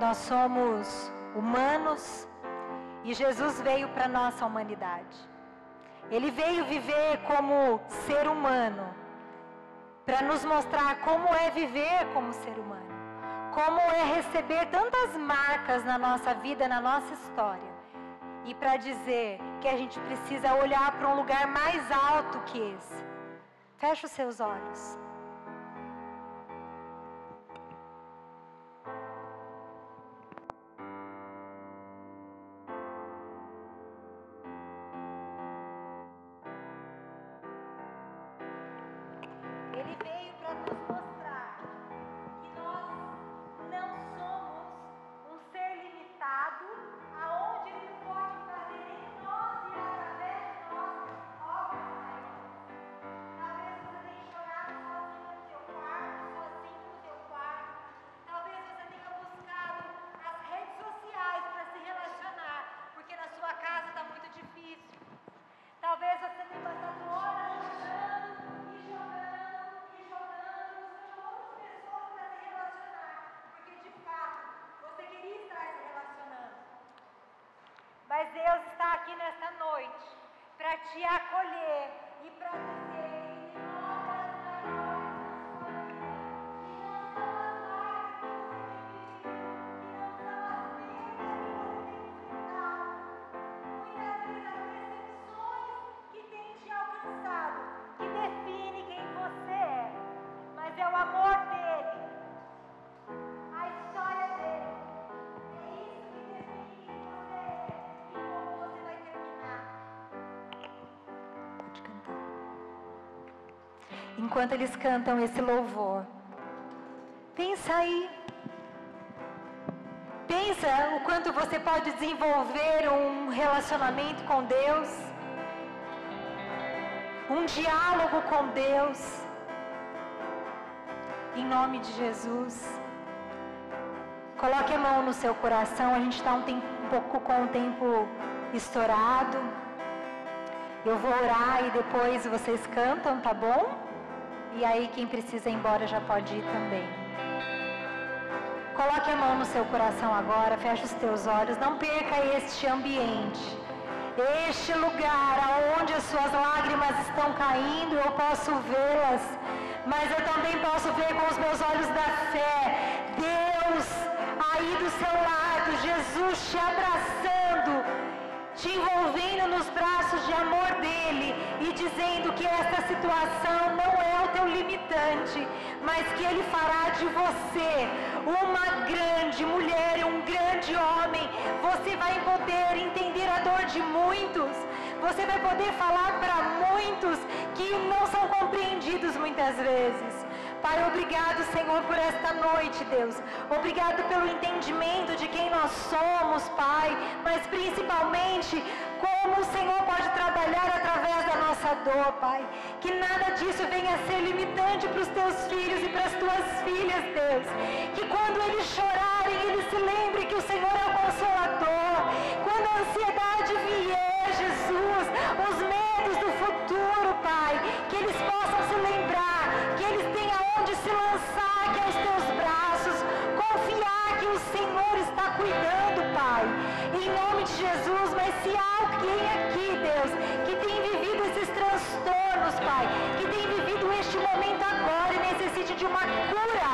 Nós somos humanos e Jesus veio para a nossa humanidade. Ele veio viver como ser humano, para nos mostrar como é viver como ser humano, como é receber tantas marcas na nossa vida, na nossa história, e para dizer que a gente precisa olhar para um lugar mais alto que esse. Feche os seus olhos. Ele veio para nos mostrar que nós não somos um ser limitado, aonde Ele pode fazer em nós e através de nós obras maiores. Talvez você tenha chorado sozinho no seu quarto. Talvez você tenha buscado as redes sociais para se relacionar, porque na sua casa está muito difícil. Talvez você tenha passado horas jogando e jogando. Mas Deus está aqui nesta noite para te acolher e para dizer que tem obras maiores na sua vida. E não são as marcas que você tem vivido, e não são as perdas que você tem enfrentado. Muitas vezes as decepções que têm te alcançado, que define quem você é. Mas é o amor dele, a história dele. Enquanto eles cantam esse louvor, pensa aí. Pensa o quanto você pode desenvolver um relacionamento com Deus, um diálogo com Deus, em nome de Jesus. Coloque a mão no seu coração. A gente está um pouco com o tempo estourado. Eu vou orar e depois vocês cantam, tá bom? E aí quem precisa ir embora já pode ir também. Coloque a mão no seu coração agora, feche os teus olhos, não perca este ambiente, este lugar onde as suas lágrimas estão caindo. Eu posso vê-las, mas eu também posso ver com os meus olhos da fé, Deus aí do seu lado, Jesus te abraçando, te envolvendo nos braços de amor dele e dizendo que esta situação não é o teu limitante, mas que ele fará de você uma grande mulher, um grande homem. Você vai poder entender a dor de muitos, você vai poder falar para muitos que não são compreendidos muitas vezes, Pai, obrigado, Senhor, por esta noite, Deus. Obrigado pelo entendimento de quem nós somos, Pai, mas principalmente como o Senhor pode trabalhar através da nossa dor, Pai. Que nada disso venha a ser limitante para os teus filhos e para as tuas filhas, Deus. Que quando eles chorarem, eles se lembrem que o Senhor é o Consolador. Quando a ansiedade vier, Jesus, os medos do futuro, Pai, que eles possam se lembrar, que eles tenham onde se lançar, que é os teus braços, confiar que o Senhor está cuidando, Pai. Em nome de Jesus, mas se há alguém aqui, Deus, que tem vivido esses transtornos, Pai, que tem vivido este momento agora e necessite de uma cura,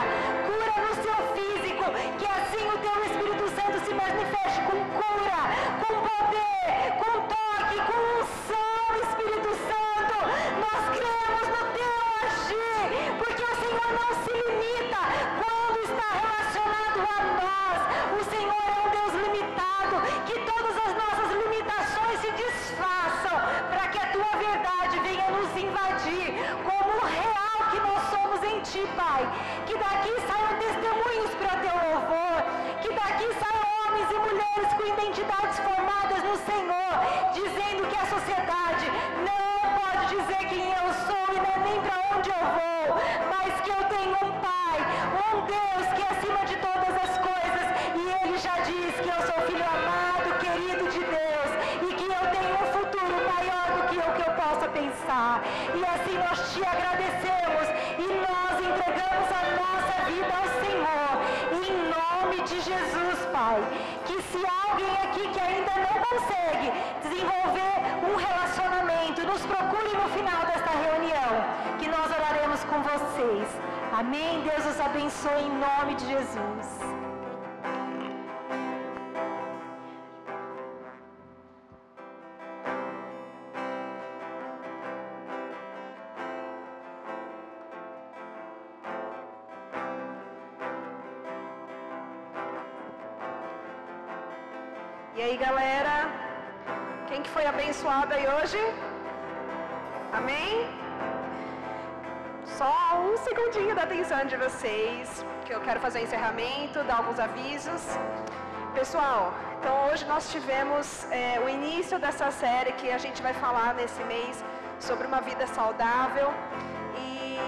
cura no seu físico, que assim o teu Espírito Santo se manifeste com cura, com poder, com toque, com unção, Espírito Santo. Nós cremos no teu agir, porque o Senhor não se limita quando está relacionado a nós. O Senhor é um Deus limitado, que todas as nossas limitações se desfaçam, para que a tua verdade venha nos invadir, como o real que nós somos em ti, Pai. Que daqui saiam testemunhos para teu louvor, que daqui saiam homens e mulheres com identidades formadas no Senhor, dizendo que a sociedade não pode dizer quem eu sou e nem para onde eu vou, mas que eu tenho um Pai, um Deus que é acima de todas as coisas, e Ele já diz que eu sou filho amado, querido de Deus, e que eu tenho um futuro maior do que o que eu possa pensar. E assim nós te agradecemos e nós entregamos a nossa vida ao Senhor, em nome de Jesus, Pai. Que se há alguém aqui que ainda não consegue desenvolver um relacionamento, nos procure no final desta reunião, que nós oraremos com vocês. Amém? Deus os abençoe em nome de Jesus. E aí, galera, quem que foi abençoado aí hoje? Amém? Só um segundinho da atenção de vocês, que eu quero fazer o encerramento, dar alguns avisos. Pessoal, então hoje nós tivemos o início dessa série que a gente vai falar nesse mês sobre uma vida saudável. E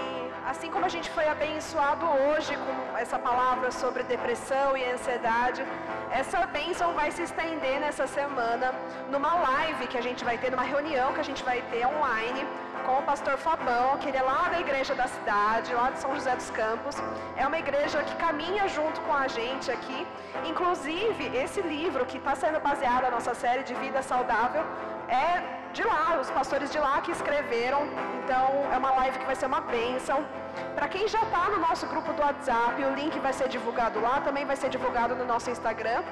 assim como a gente foi abençoado hoje com essa palavra sobre depressão e ansiedade, essa bênção vai se estender nessa semana numa live que a gente vai ter, numa reunião que a gente vai ter online com o pastor Fabão, que ele é lá da igreja da cidade, lá de São José dos Campos. É uma igreja que caminha junto com a gente aqui. Inclusive, esse livro que está sendo baseado na nossa série de vida saudável é de lá, os pastores de lá que escreveram. Então, é uma live que vai ser uma bênção. Para quem já está no nosso grupo do WhatsApp, o link vai ser divulgado lá, também vai ser divulgado no nosso Instagram.